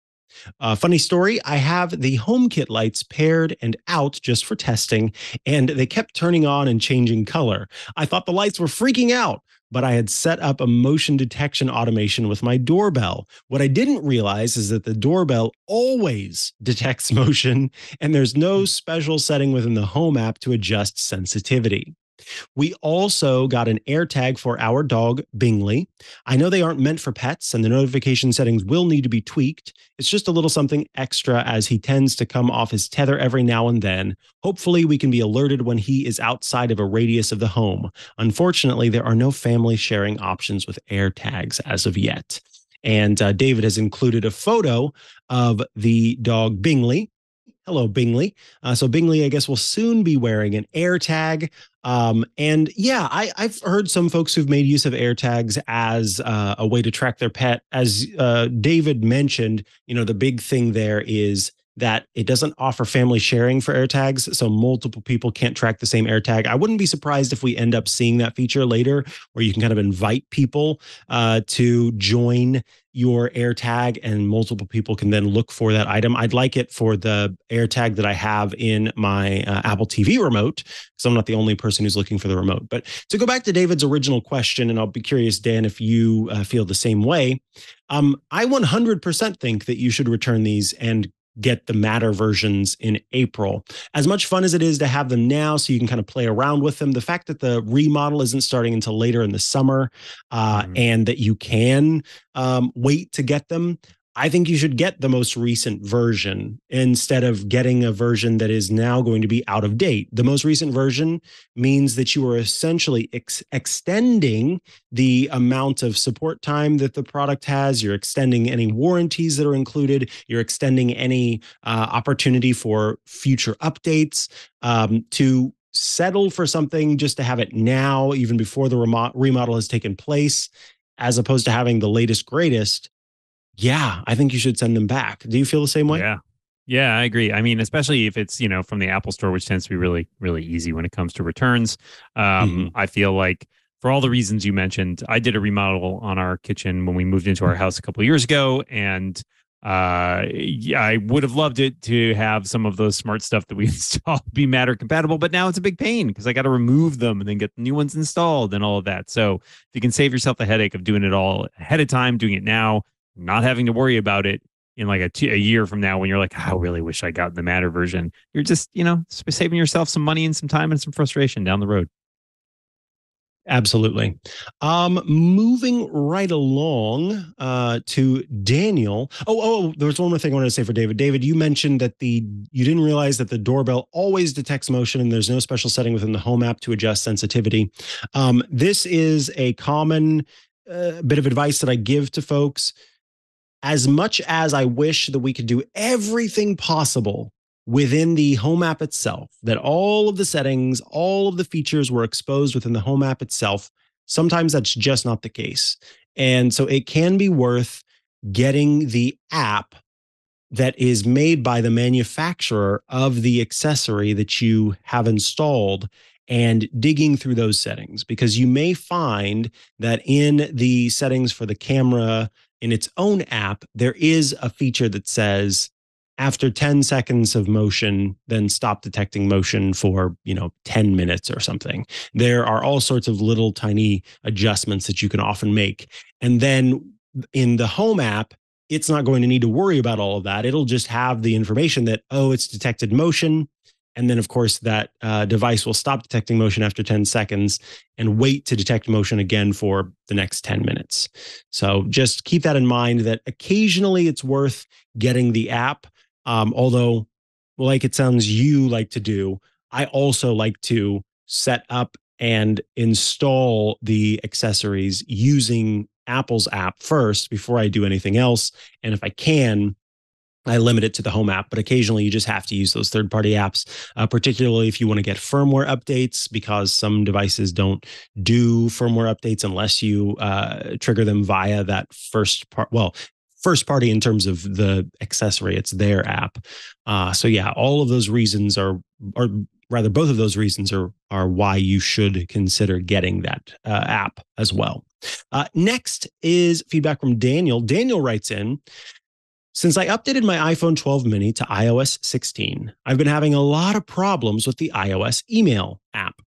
Funny story, I have the HomeKit lights paired and out just for testing, and they kept turning on and changing color. I thought the lights were freaking out, but I had set up a motion detection automation with my doorbell. What I didn't realize is that the doorbell always detects motion, and there's no special setting within the Home app to adjust sensitivity. We also got an AirTag for our dog, Bingley. I know they aren't meant for pets, and the notification settings will need to be tweaked. It's just a little something extra, as he tends to come off his tether every now and then. Hopefully, we can be alerted when he is outside of a radius of the home. Unfortunately, there are no family sharing options with AirTags as of yet. And David has included a photo of the dog, Bingley. Hello, Bingley. So Bingley, I guess, will soon be wearing an AirTag. And yeah, I've heard some folks who've made use of AirTags as a way to track their pet. As David mentioned, the big thing there is that it doesn't offer family sharing for AirTags, so multiple people can't track the same AirTag. I wouldn't be surprised if we end up seeing that feature later, where you can kind of invite people to join your AirTag, and multiple people can then look for that item. I'd like it for the AirTag that I have in my Apple TV remote, because I'm not the only person who's looking for the remote. But to go back to David's original question, and I'll be curious, Dan, if you feel the same way, I 100% think that you should return these and get the Matter versions in April. As much fun as it is to have them now so you can kind of play around with them, the fact that the remodel isn't starting until later in the summer, and that you can wait to get them, I think you should get the most recent version instead of getting a version that is now going to be out of date. The most recent version means that you are essentially extending the amount of support time that the product has. You're extending any warranties that are included. You're extending any opportunity for future updates. To settle for something just to have it now, even before the remodel has taken place, as opposed to having the latest, greatest. Yeah, I think you should send them back. Do you feel the same way? Yeah. Yeah, I agree. I mean, especially if it's, from the Apple Store, which tends to be really, really easy when it comes to returns. I feel like for all the reasons you mentioned, I did a remodel on our kitchen when we moved into our house a couple of years ago. And I would have loved it to have some of those smart stuff that we installed be Matter compatible, but now it's a big pain because I got to remove them and then get the new ones installed and all of that. So if you can save yourself the headache of doing it all ahead of time, doing it now, not having to worry about it in like a year from now when you're like, I really wish I got the Matter version. You're just, saving yourself some money and some time and some frustration down the road. Absolutely. Moving right along to Daniel. There was one more thing I wanted to say for David. David, you mentioned that you didn't realize that the doorbell always detects motion and there's no special setting within the Home app to adjust sensitivity. This is a common bit of advice that I give to folks. As much as I wish that we could do everything possible within the Home app itself, that all of the settings, all of the features were exposed within the Home app itself, sometimes that's just not the case. And so it can be worth getting the app that is made by the manufacturer of the accessory that you have installed and digging through those settings, because you may find that in the settings for the camera in its own app, there is a feature that says after 10 seconds of motion, then stop detecting motion for, 10 minutes or something. There are all sorts of little tiny adjustments that you can often make. And then in the Home app, it's not going to need to worry about all of that. It'll just have the information that, it's detected motion. And then, of course, that device will stop detecting motion after 10 seconds and wait to detect motion again for the next 10 minutes. So just keep that in mind, that occasionally it's worth getting the app. Although, like it sounds you like to do, I also like to set up and install the accessories using Apple's app first before I do anything else. And if I can, I limit it to the Home app, but occasionally you just have to use those third-party apps, particularly if you want to get firmware updates, because some devices don't do firmware updates unless you trigger them via that first party in terms of the accessory. It's their app. So yeah, all of those reasons or rather both of those reasons are why you should consider getting that app as well. Next is feedback from Daniel. Daniel writes in, since I updated my iPhone 12 mini to iOS 16, I've been having a lot of problems with the iOS email app.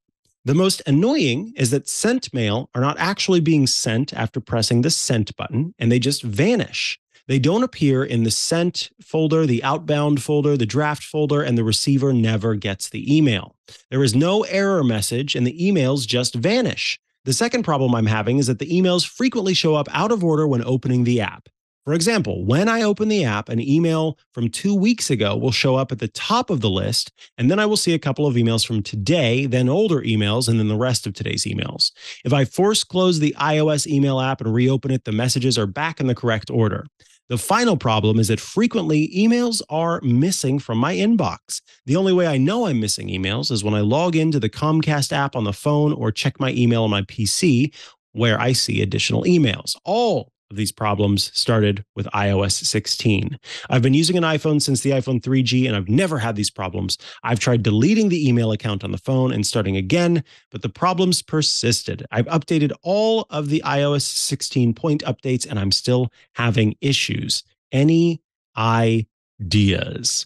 The most annoying is that sent mail are not actually being sent after pressing the sent button, and they just vanish. They don't appear in the sent folder, the outbound folder, the draft folder, and the receiver never gets the email. There is no error message, and the emails just vanish. The second problem I'm having is that the emails frequently show up out of order when opening the app. For example, when I open the app, an email from 2 weeks ago will show up at the top of the list, and then I will see a couple of emails from today, then older emails, and then the rest of today's emails. If I force close the iOS email app and reopen it, the messages are back in the correct order. The final problem is that frequently emails are missing from my inbox. The only way I know I'm missing emails is when I log into the Comcast app on the phone or check my email on my PC, where I see additional emails. All of these problems started with iOS 16. I've been using an iPhone since the iPhone 3G, and I've never had these problems. I've tried deleting the email account on the phone and starting again, but the problems persisted. I've updated all of the iOS 16 point updates, and I'm still having issues. Any ideas?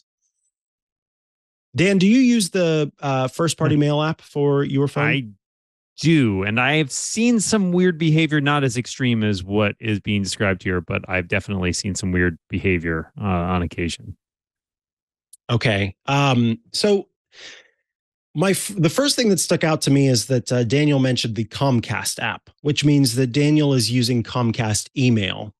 Dan, do you use the first-party mail app for your phone? I do, and I've seen some weird behavior, not as extreme as what is being described here, but I've definitely seen some weird behavior on occasion. Okay. So the first thing that stuck out to me is that Daniel mentioned the Comcast app, which means that Daniel is using Comcast email.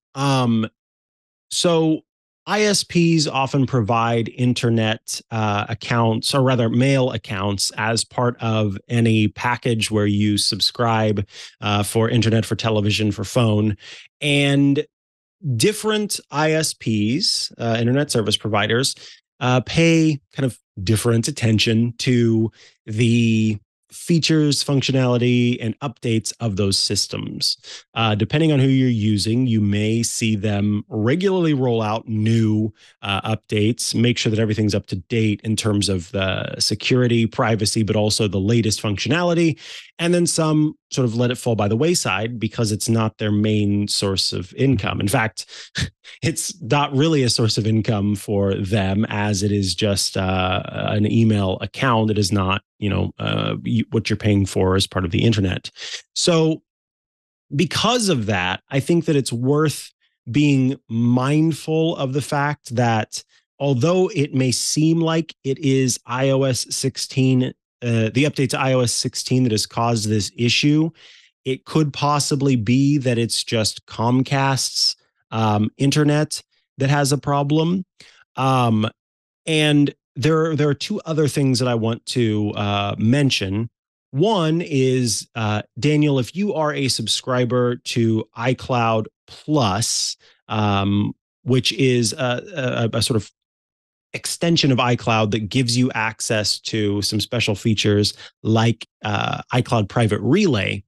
So ISPs often provide internet accounts, or rather mail accounts, as part of any package where you subscribe for internet, for television, for phone. And different ISPs, internet service providers, pay kind of different attention to the features, functionality, and updates of those systems. Depending on who you're using, you may see them regularly roll out new updates, make sure that everything's up to date in terms of the security, privacy, but also the latest functionality. And then some sort of let it fall by the wayside because it's not their main source of income. In fact, it's not really a source of income for them, as it is just an email account. It is not, what you're paying for as part of the internet. So because of that, I think that it's worth being mindful of the fact that although it may seem like it is iOS 16, the update to iOS 16 that has caused this issue, it could possibly be that it's just Comcast's internet that has a problem. And there are two other things that I want to mention. One is, Daniel, if you are a subscriber to iCloud Plus, which is a sort of extension of iCloud that gives you access to some special features like iCloud Private Relay,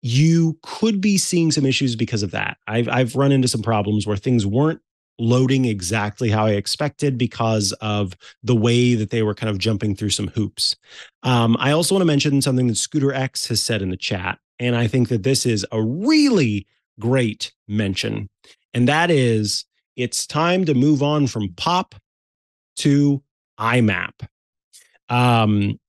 you could be seeing some issues because of that. I've run into some problems where things weren't loading exactly how I expected because of the way that they were kind of jumping through some hoops. I also want to mention something that Scooter X has said in the chat, and I think that this is a really great mention, and that is it's time to move on from POP to IMAP.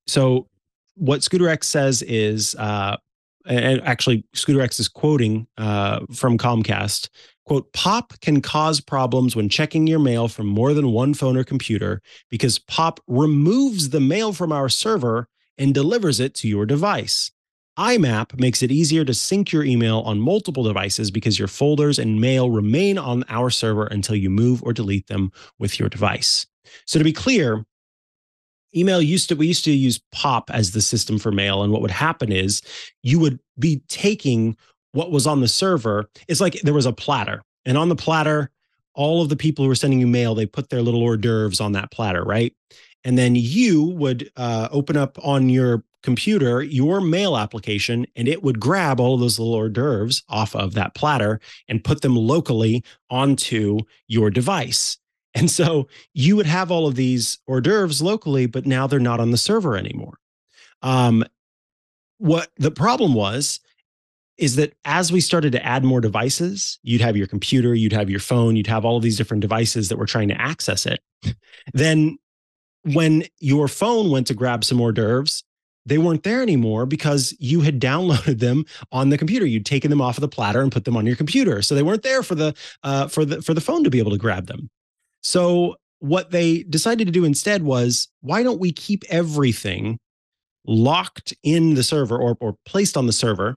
So what Scooter X says is, and actually Scooter X is quoting from Comcast, quote, POP can cause problems when checking your mail from more than one phone or computer because POP removes the mail from our server and delivers it to your device. IMAP makes it easier to sync your email on multiple devices because your folders and mail remain on our server until you move or delete them with your device. So to be clear, we used to use POP as the system for mail, and what would happen is you would be taking what was on the server. It's like there was a platter, and on the platter, all of the people who were sending you mail, they put their little hors d'oeuvres on that platter, right? And then you would open up on your computer your mail application, and it would grab all of those little hors d'oeuvres off of that platter and put them locally onto your device. And so you would have all of these hors d'oeuvres locally, but now they're not on the server anymore. What the problem was is that as we started to add more devices, you'd have your computer, you'd have your phone, you'd have all of these different devices that were trying to access it. Then when your phone went to grab some hors d'oeuvres, they weren't there anymore because you had downloaded them on the computer. You'd taken them off of the platter and put them on your computer. So they weren't there for the phone to be able to grab them. So what they decided to do instead was, why don't we keep everything locked in the server or placed on the server,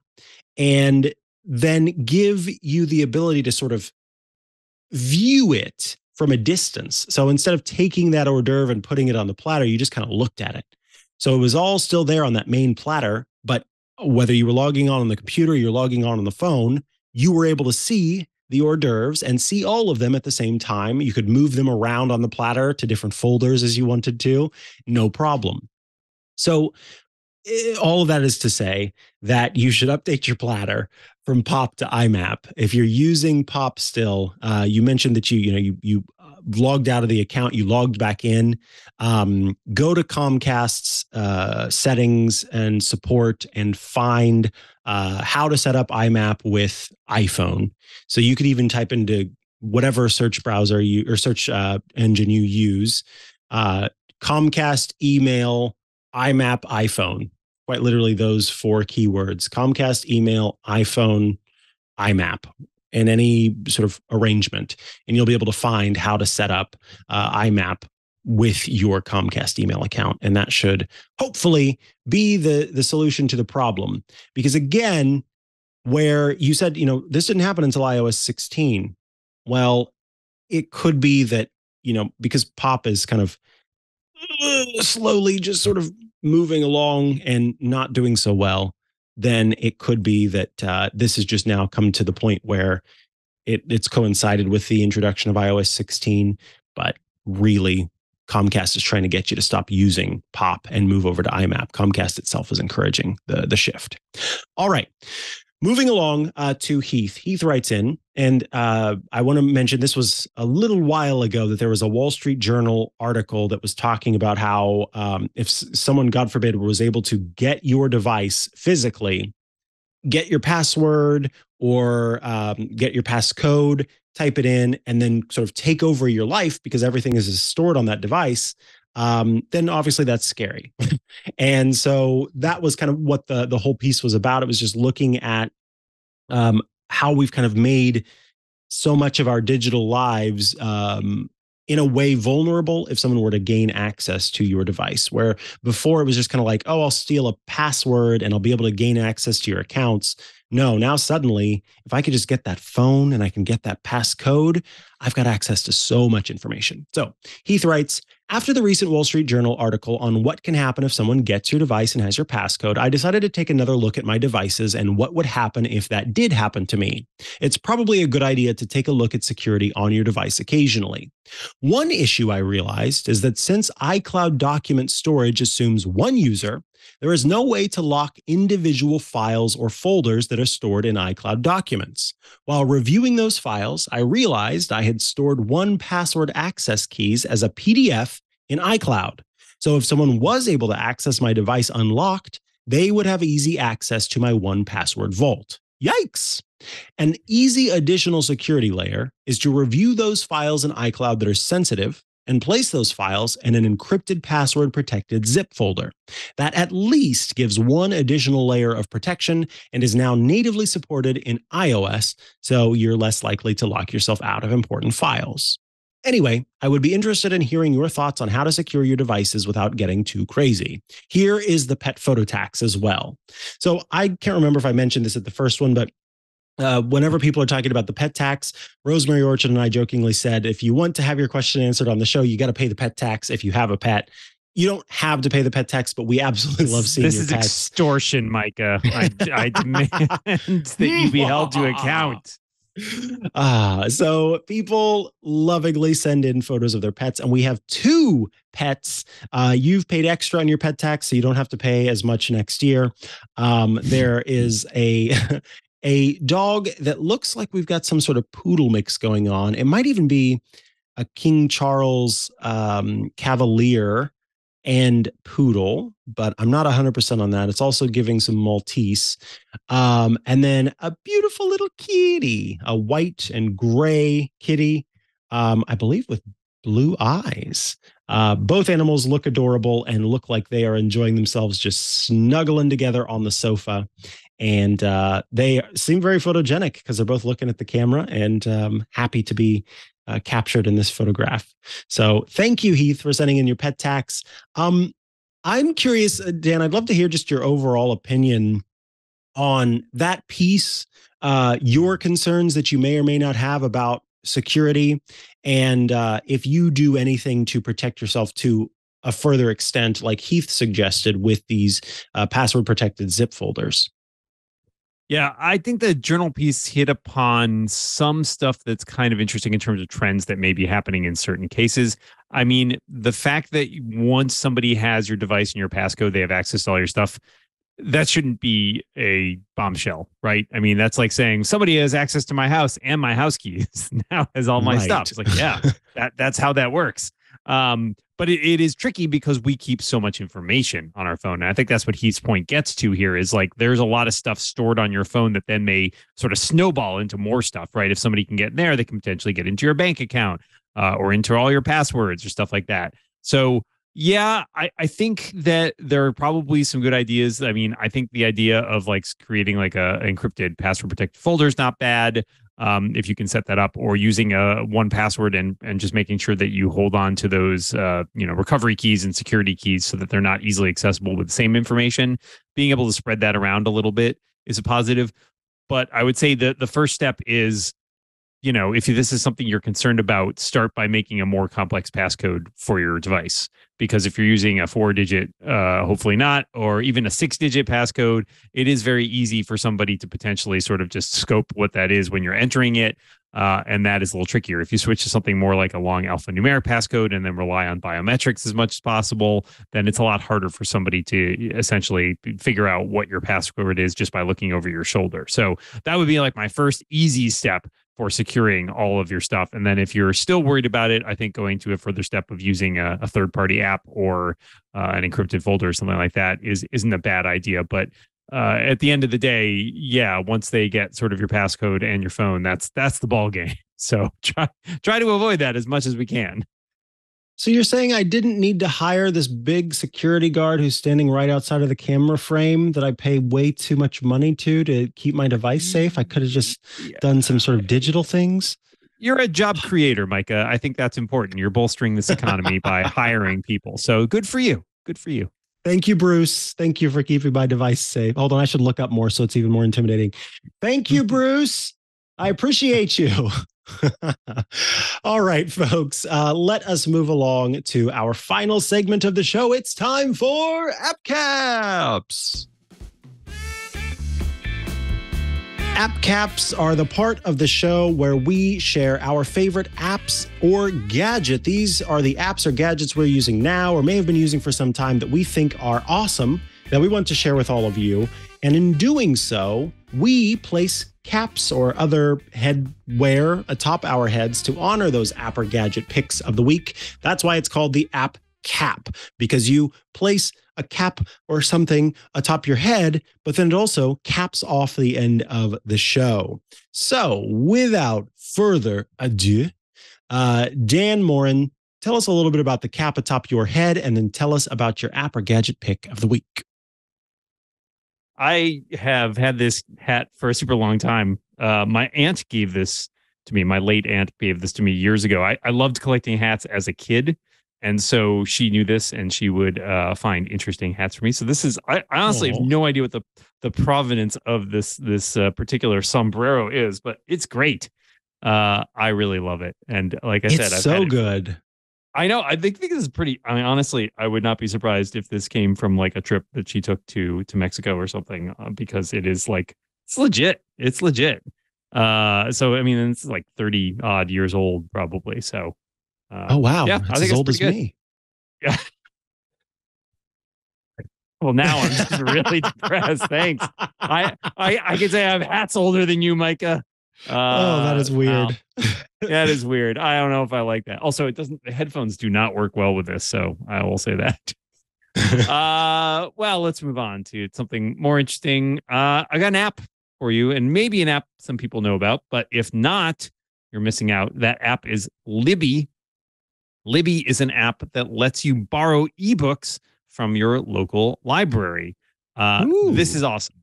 and then give you the ability to sort of view it from a distance. So instead of taking that hors d'oeuvre and putting it on the platter, you just kind of looked at it. So it was all still there on that main platter, but whether you were logging on the computer or you're logging on the phone, you were able to see the hors d'oeuvres and see all of them at the same time. You could move them around on the platter to different folders as you wanted to, no problem. So all of that is to say that you should update your platter from POP to IMAP. If you're using POP still, you mentioned that you logged out of the account, you logged back in. Go to Comcast's settings and support and find how to set up IMAP with iPhone. So you could even type into whatever search browser or search engine you use, Comcast email IMAP iPhone, quite literally those 4 keywords: Comcast email iPhone IMAP in any sort of arrangement. And you'll be able to find how to set up IMAP with your Comcast email account. And that should hopefully be the solution to the problem. Because again, where you said, this didn't happen until iOS 16. Well, it could be that, because POP is kind of slowly just sort of moving along and not doing so well, then it could be that this has just now come to the point where it's coincided with the introduction of iOS 16. But really, Comcast is trying to get you to stop using POP and move over to IMAP. Comcast itself is encouraging the shift. All right. Moving along to Heath. Heath writes in, and I want to mention this was a little while ago that there was a Wall Street Journal article that was talking about how if someone, God forbid, was able to get your device physically, get your password or get your passcode, type it in, and then sort of take over your life because everything is stored on that device, then obviously that's scary. And so that was kind of what the whole piece was about. It was just looking at how we've kind of made so much of our digital lives in a way vulnerable if someone were to gain access to your device, where before it was just kind of like, oh, I'll steal a password and I'll be able to gain access to your accounts. No, now suddenly, if I could just get that phone and I can get that passcode, I've got access to so much information. So Heath writes, after the recent Wall Street Journal article on what can happen if someone gets your device and has your passcode, I decided to take another look at my devices and what would happen if that did happen to me. It's probably a good idea to take a look at security on your device occasionally. One issue I realized is that since iCloud document storage assumes one user, there is no way to lock individual files or folders that are stored in iCloud documents. While reviewing those files, I realized I had stored one password access keys as a PDF in iCloud. So if someone was able to access my device unlocked, they would have easy access to my 1Password vault. Yikes! An easy additional security layer is to review those files in iCloud that are sensitive and place those files in an encrypted password-protected zip folder. That at least gives one additional layer of protection and is now natively supported in iOS, so you're less likely to lock yourself out of important files. Anyway, I would be interested in hearing your thoughts on how to secure your devices without getting too crazy. Here is the pet photo tax as well. So I can't remember if I mentioned this at the first one, but whenever people are talking about the pet tax, Rosemary Orchard and I jokingly said, if you want to have your question answered on the show, you got to pay the pet tax if you have a pet. You don't have to pay the pet tax, but we absolutely love seeing your pets. This is extortion, Micah. I demand that you be held to account. So people lovingly send in photos of their pets, and we have 2 pets. You've paid extra on your pet tax, so you don't have to pay as much next year. There is a dog that looks like we've got some sort of poodle mix going on. It might even be a King Charles Cavalier and poodle, but I'm not 100% on that. It's also giving some Maltese. And then a beautiful little kitty, a white and gray kitty, I believe with blue eyes. Both animals look adorable and look like they are enjoying themselves just snuggling together on the sofa. And they seem very photogenic because they're both looking at the camera and happy to be captured in this photograph. So thank you, Heath, for sending in your pet tax. I'm curious, Dan, I'd love to hear just your overall opinion on that piece, your concerns that you may or may not have about security, and if you do anything to protect yourself to a further extent, like Heath suggested with these password protected zip folders. Yeah, I think the journal piece hit upon some stuff that's kind of interesting in terms of trends that may be happening in certain cases. I mean, the fact that once somebody has your device and your passcode, they have access to all your stuff, that shouldn't be a bombshell, right? I mean, that's like saying somebody has access to my house and my house keys now has all my stuff. Right. It's like, yeah, that's how that works. But it is tricky because we keep so much information on our phone. And I think that's what Heath's point gets to here is like there's a lot of stuff stored on your phone that then may sort of snowball into more stuff, right? If somebody can get in there, they can potentially get into your bank account or into all your passwords or stuff like that. So yeah, I think that there are probably some good ideas. I mean, I think the idea of like creating like a encrypted password protected folder is not bad. If you can set that up, or using a one password and just making sure that you hold on to those recovery keys and security keys so that they're not easily accessible with the same information. Being able to spread that around a little bit is a positive. But I would say that the first step is, if this is something you're concerned about, start by making a more complex passcode for your device. Because if you're using a 4-digit, hopefully not, or even a 6-digit passcode, it is very easy for somebody to potentially sort of just scope what that is when you're entering it. And that is a little trickier. If you switch to something more like a long alphanumeric passcode and then rely on biometrics as much as possible, then it's a lot harder for somebody to essentially figure out what your password is just by looking over your shoulder. So that would be like my first easy step for securing all of your stuff. And then if you're still worried about it, I think going to a further step of using a third-party app or an encrypted folder or something like that isn't a bad idea. But at the end of the day, yeah, once they get sort of your passcode and your phone, that's the ball game. So try to avoid that as much as we can. So you're saying I didn't need to hire this big security guard who's standing right outside of the camera frame that I pay way too much money to keep my device safe? I could have just done some sort of digital things. You're a job creator, Micah. I think that's important. You're bolstering this economy by hiring people. So good for you. Good for you. Thank you, Bruce. Thank you for keeping my device safe. Hold on, I should look up more so it's even more intimidating. Thank you, Bruce. I appreciate you. All right, folks, let us move along to our final segment of the show. It's time for App Caps. App Caps are the part of the show where we share our favorite apps or gadget. These are the apps or gadgets we're using now or may have been using for some time that we think are awesome, that we want to share with all of you. And in doing so, we place caps or other headwear atop our heads to honor those app or gadget picks of the week. That's why it's called the App Cap, because you place a cap or something atop your head, but then it also caps off the end of the show. So without further ado, Dan Moren, tell us a little bit about the cap atop your head, and then tell us about your app or gadget pick of the week. I have had this hat for a super long time. My aunt gave this to me. My late aunt gave this to me years ago. I loved collecting hats as a kid. And so she knew this and she would find interesting hats for me. So this is, I honestly have no idea what the provenance of this particular sombrero is, but it's great. I really love it. And like I said, I've so had it good. I know. I think this is pretty. I mean, honestly, I would not be surprised if this came from like a trip that she took to Mexico or something, because it is like it's legit. It's legit. So I mean, it's like 30 odd years old, probably. So. Oh wow! Yeah, that's I think as old as me. Yeah. Well, now I'm just really depressed. Thanks. I can say I have hats older than you, Micah. Oh, that is weird. That is weird. I don't know if I like that. Also, the headphones do not work well with this, so I will say that. Well, let's move on to something more interesting. I got an app for you, and maybe an app some people know about, but if not, you're missing out. That app is Libby. Libby is an app that lets you borrow ebooks from your local library. This is awesome.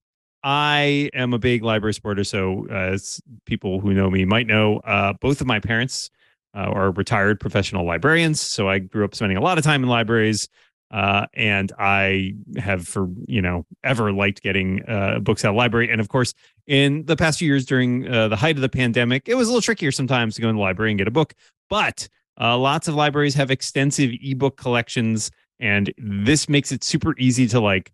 I am a big library supporter, so as people who know me might know, both of my parents are retired professional librarians, so I grew up spending a lot of time in libraries, and I have ever liked getting books out of the library. And of course, in the past few years during the height of the pandemic, it was a little trickier sometimes to go in the library and get a book, but lots of libraries have extensive ebook collections, and this makes it super easy to like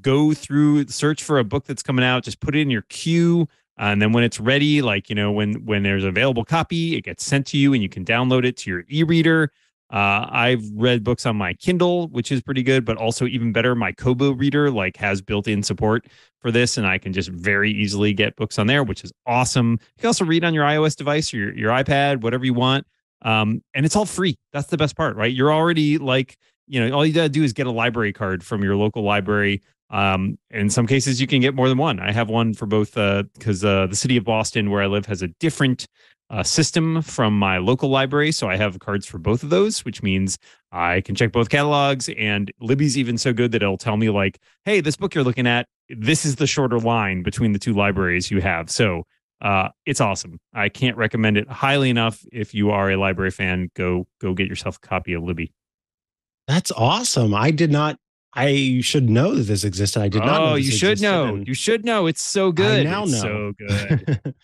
go through, search for a book that's coming out, just put it in your queue. And then when it's ready, like, when there's an available copy, it gets sent to you and you can download it to your e-reader. I've read books on my Kindle, which is pretty good, but also even better, my Kobo reader has built-in support for this, and I can just very easily get books on there, which is awesome. You can also read on your iOS device or your iPad, whatever you want. And it's all free. That's the best part, right? You're already all you gotta do is get a library card from your local library. In some cases, you can get more than one. I have one for both because the city of Boston, where I live, has a different system from my local library. So I have cards for both of those, which means I can check both catalogs. And Libby's even so good that it'll tell me hey, this book you're looking at, this is the shorter line between the two libraries you have. So it's awesome. I can't recommend it highly enough. If you are a library fan, go get yourself a copy of Libby. That's awesome. I should know that this existed. I did not know this you should know. You should know. It's so good. I now know. So good.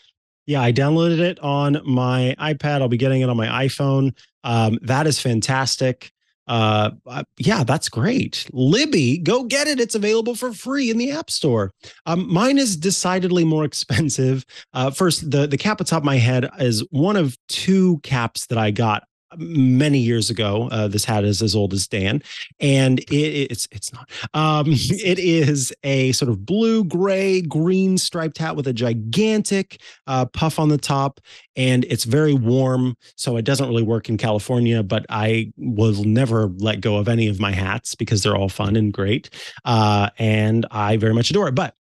Yeah, I downloaded it on my iPad. I'll be getting it on my iPhone. That is fantastic. Yeah, that's great. Libby, go get it. It's available for free in the App Store. Mine is decidedly more expensive. First, the cap atop my head is one of two caps that I got many years ago. This hat is as old as Dan, and it's not. It is a sort of blue, gray, green striped hat with a gigantic puff on the top, and it's very warm, so it doesn't really work in California. But I will never let go of any of my hats because they're all fun and great, and I very much adore it. But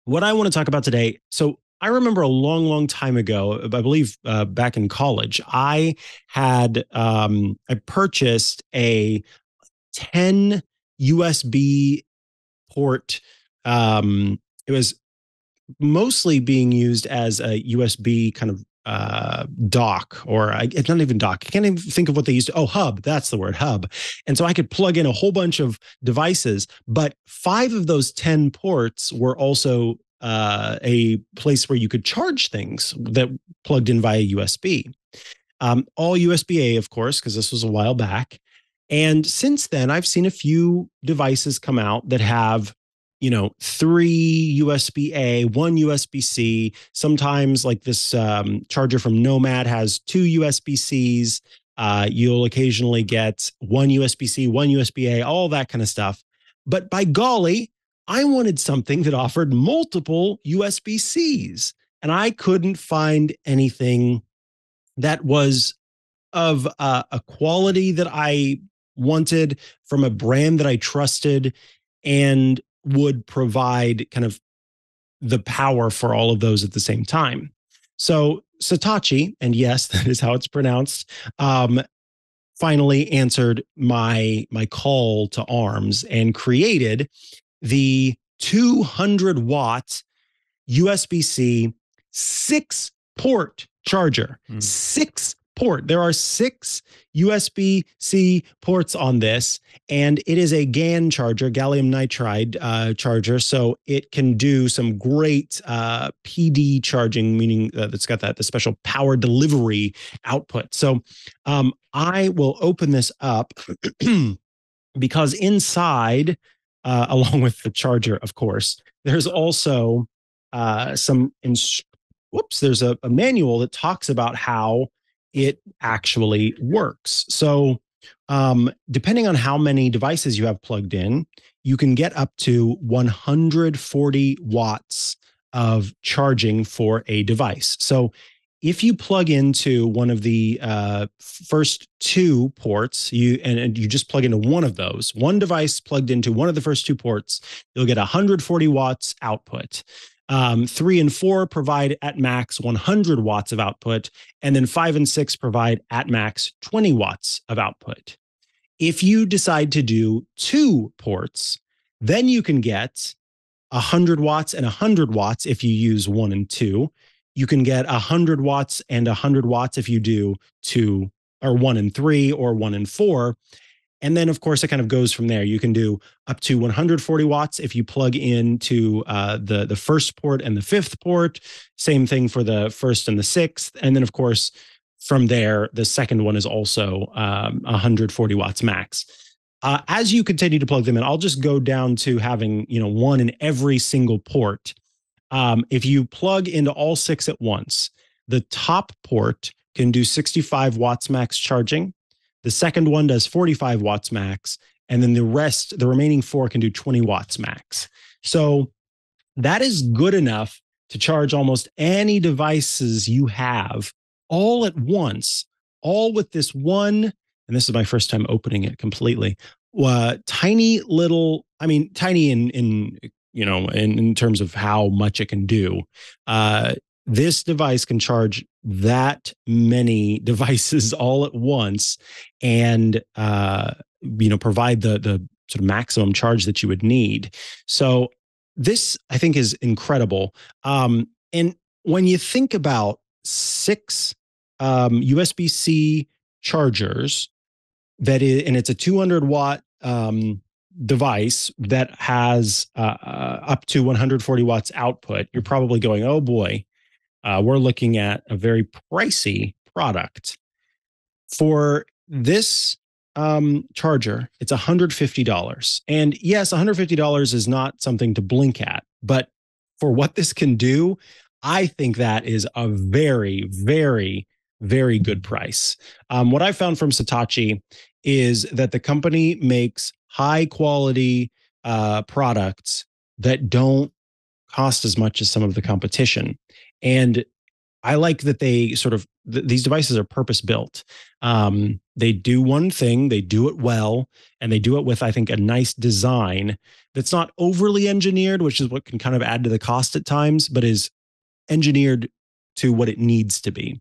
what I want to talk about today, so I remember a long, long time ago, I believe back in college, I purchased a 10 USB port. It was mostly being used as a USB kind of dock, or it's not even dock. I can't even think of what they used to. Oh, hub. That's the word, hub. And so I could plug in a whole bunch of devices, but 5 of those 10 ports were also a place where you could charge things that plugged in via USB. All USB-A, of course, because this was a while back. And since then, I've seen a few devices come out that have, 3 USB-A, 1 USB-C. Sometimes, like this charger from Nomad has 2 USB-Cs. You'll occasionally get 1 USB-C, 1 USB-A, all that kind of stuff. But by golly, I wanted something that offered multiple USB-Cs, and I couldn't find anything that was of a quality that I wanted from a brand that I trusted and would provide kind of the power for all of those at the same time. So Satachi, and yes, that is how it's pronounced, finally answered my call to arms and created the 200-watt USB-C 6-port charger. 6-port. There are 6 USB-C ports on this, and it is a GaN charger, gallium nitride charger. So it can do some great PD charging, meaning it's got the special power delivery output. So I will open this up because inside, along with the charger, of course, there's also there's a manual that talks about how it actually works. So depending on how many devices you have plugged in, you can get up to 140 watts of charging for a device. So if you plug into one of the first 2 ports, and you just plug into one of those, one device plugged into one of the first 2 ports, you'll get 140 watts output. 3 and 4 provide at max 100 watts of output, and then 5 and 6 provide at max 20 watts of output. If you decide to do 2 ports, then you can get 100 watts and 100 watts if you use 1 and 2. You can get 100 watts and 100 watts if you do 2 or 1 and 3 or 1 and 4. And then, of course, it kind of goes from there. You can do up to 140 watts if you plug into the first port and the 5th port. Same thing for the 1st and the 6th. And then, of course, from there, the second one is also 140 watts max. As you continue to plug them in, I'll just go down to having, one in every single port. If you plug into all 6 at once, the top port can do 65 watts max charging. The second one does 45 watts max. And then the remaining 4 can do 20 watts max. So that is good enough to charge almost any devices you have all at once, all with this one. And this is my first time opening it completely. Tiny little, tiny in terms of how much it can do. This device can charge that many devices all at once and, provide the sort of maximum charge that you would need. So this, I think, is incredible. And when you think about 6 USB-C chargers, and it's a 200 watt device that has up to 140 watts output, you're probably going, oh boy, we're looking at a very pricey product. For this charger, it's $150. And yes, $150 is not something to blink at, but for what this can do, I think that is a very, very, very good price. What I found from Saatchi is that the company makes high quality products that don't cost as much as some of the competition. And I like that they these devices are purpose built. They do one thing, they do it well, and they do it with, I think, a nice design that's not overly engineered, which is what can kind of add to the cost at times, but is engineered to what it needs to be.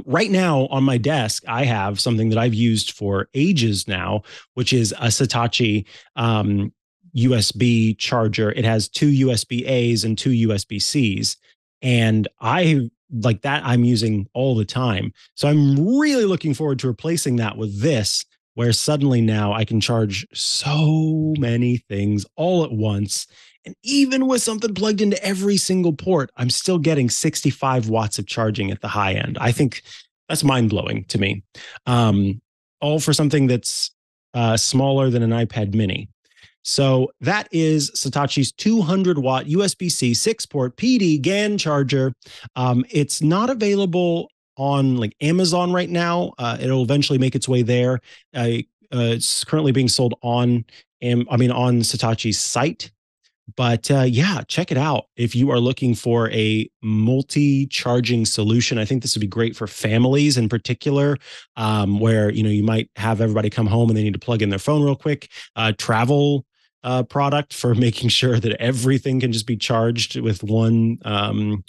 Right now on my desk, I have something that I've used for ages now, which is a Saatchi USB charger. It has 2 USB A's and 2 USB C's. And I like that I'm using all the time. So I'm really looking forward to replacing that with this, where suddenly now I can charge so many things all at once. And even with something plugged into every single port, I'm still getting 65 watts of charging at the high end. I think that's mind-blowing to me. All for something that's smaller than an iPad mini. So that is Saatchi's 200 watt USB-C 6-port PD GAN charger. It's not available on like Amazon right now. It'll eventually make its way there. It's currently being sold on Saatchi's site. But yeah, check it out. If you are looking for a multi-charging solution, I think this would be great for families in particular, where you might have everybody come home and they need to plug in their phone real quick. Travel product for making sure that everything can just be charged with one kind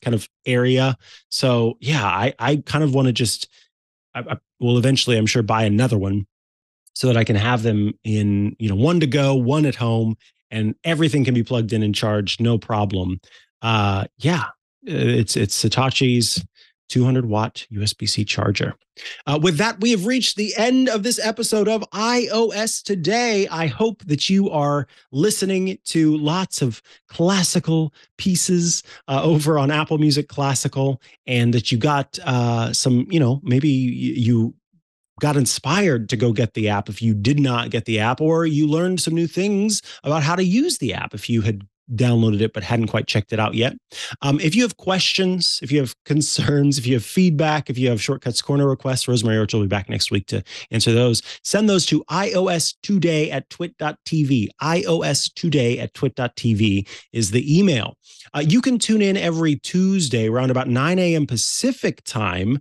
of area. So yeah, I kind of want to just I will eventually, I'm sure, buy another one so that I can have them in one to go, one at home, and everything can be plugged in and charged, no problem. It's Saatchi's 200 watt USB-C charger. With that, we have reached the end of this episode of iOS Today. I hope that you are listening to lots of classical pieces over on Apple Music Classical, and that you got some, maybe you got inspired to go get the app if you did not get the app, or you learned some new things about how to use the app if you had downloaded it but hadn't quite checked it out yet. If you have questions, if you have concerns, if you have feedback, if you have Shortcuts Corner requests, Rosemary Orch will be back next week to answer those. Send those to iostoday@twit.tv. iostoday@twit.tv is the email. You can tune in every Tuesday around about 9 a.m. Pacific time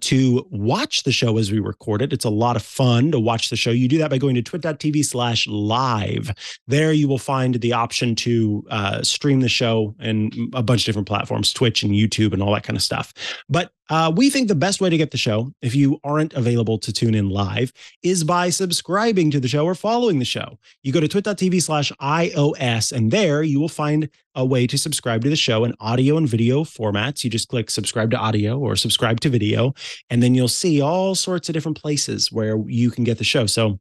to watch the show as we record it. It's a lot of fun to watch the show. You do that by going to twit.tv/live. There you will find the option to stream the show and a bunch of different platforms, Twitch and YouTube and all that kind of stuff. But we think the best way to get the show, if you aren't available to tune in live, is by subscribing to the show or following the show. You go to twit.tv/iOS, and there you will find a way to subscribe to the show in audio and video formats. You just click subscribe to audio or subscribe to video, and then you'll see all sorts of different places where you can get the show. So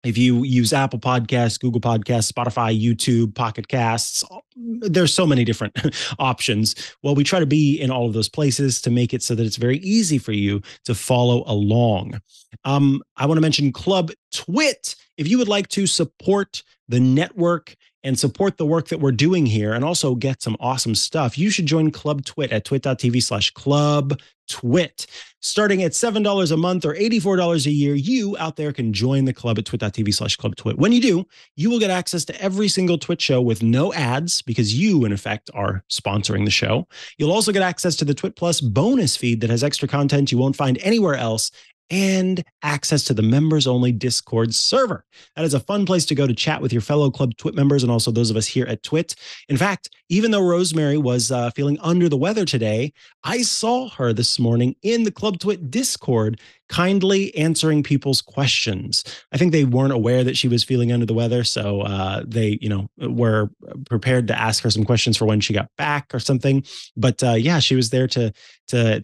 If you use Apple Podcasts, Google Podcasts, Spotify, YouTube, Pocket Casts, there's so many different options. Well, we try to be in all of those places to make it so that it's very easy for you to follow along. I want to mention Club Twit. If you would like to support the network and support the work that we're doing here and also get some awesome stuff, you should join Club Twit at twit.tv/Club Twit. Starting at $7 a month or $84 a year, you out there can join the club at twit.tv/Club Twit. When you do, you will get access to every single Twit show with no ads because you, in effect, are sponsoring the show. You'll also get access to the Twit Plus bonus feed that has extra content you won't find anywhere else, and access to the members-only Discord server. That is a fun place to go to chat with your fellow Club Twit members and also those of us here at Twit. In fact, even though Rosemary was feeling under the weather today, I saw her this morning in the Club Twit Discord kindly answering people's questions. I think they weren't aware that she was feeling under the weather, so they, were prepared to ask her some questions for when she got back or something. But yeah, she was there to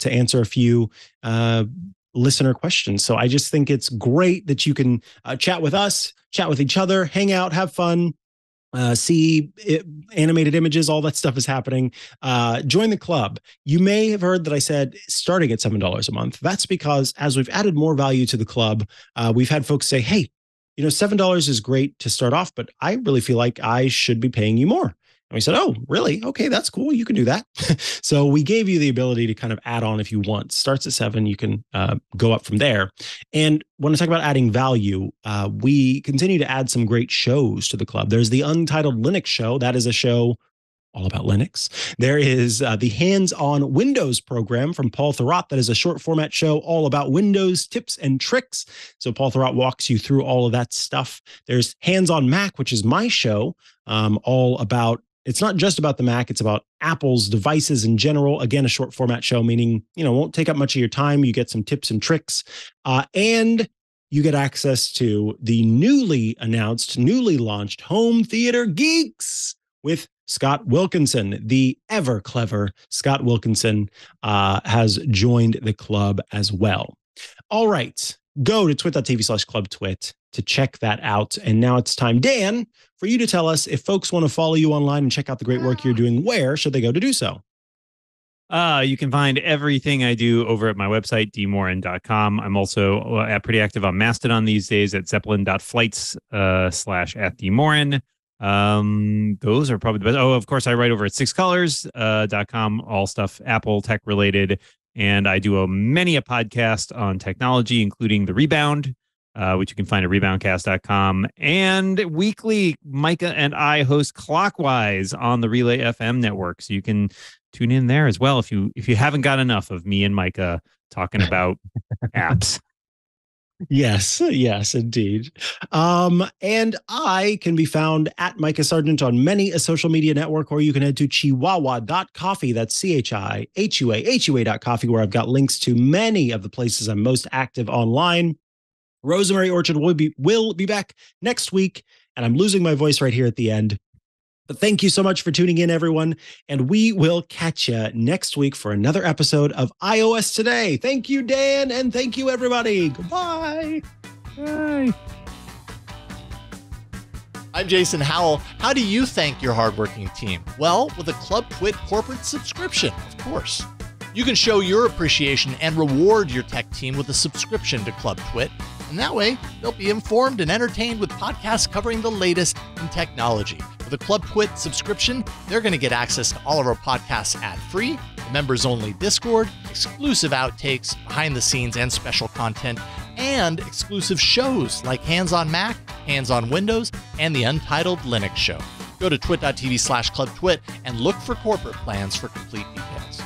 answer a few listener questions. So I just think it's great that you can chat with us, chat with each other, hang out, have fun, see animated images, all that stuff is happening. Join the club. You may have heard that I said starting at $7 a month. That's because as we've added more value to the club, we've had folks say, hey, $7 is great to start off, but I really feel like I should be paying you more. And we said, oh, really? Okay, that's cool. You can do that. So we gave you the ability to kind of add on if you want. Starts at $7. You can go up from there. And when I talk about adding value, we continue to add some great shows to the club. There's the Untitled Linux Show. That is a show all about Linux. There is the Hands-on Windows program from Paul Thurrott. That is a short format show all about Windows tips and tricks. So Paul Thurrott walks you through all of that stuff. There's Hands-on Mac, which is my show, all about, it's not just about the Mac, it's about Apple's devices in general. Again, a short format show, meaning, won't take up much of your time. You get some tips and tricks. And you get access to the newly launched Home Theater Geeks with Scott Wilkinson. The ever clever Scott Wilkinson has joined the club as well. All right, go to twit.tv/Club Twit to check that out. And now it's time, Dan, for you to tell us if folks want to follow you online and check out the great work you're doing, where should they go to do so? You can find everything I do over at my website, dmoren.com. I'm also pretty active on Mastodon these days at zeppelin.flights/@dmoren. Those are probably the best. Oh, of course, I write over at sixcolors.com, all stuff Apple tech related. And I do many a podcast on technology, including The Rebound, which you can find at reboundcast.com. And weekly, Mikah and I host Clockwise on the Relay FM network. So you can tune in there as well if you haven't got enough of me and Mikah talking about apps. Yes, indeed. And I can be found at Mikah Sargent on many a social media network, or you can head to chihuahua.coffee. That's CHIHUAHUA.coffee, where I've got links to many of the places I'm most active online. Rosemary Orchard will be back next week, and I'm losing my voice right here at the end. But thank you so much for tuning in, everyone, and we will catch you next week for another episode of iOS Today. Thank you, Dan, and thank you, everybody. Goodbye. Bye. I'm Jason Howell. How do you thank your hardworking team? Well, with a Club Twit corporate subscription, of course. You can show your appreciation and reward your tech team with a subscription to Club Twit, and that way they'll be informed and entertained with podcasts covering the latest in technology. With a Club Twit subscription, they're going to get access to all of our podcasts ad-free, members-only Discord, exclusive outtakes, behind-the-scenes and special content, and exclusive shows like Hands on Mac, Hands on Windows, and the Untitled Linux Show. Go to twit.tv/Club Twit and look for corporate plans for complete details.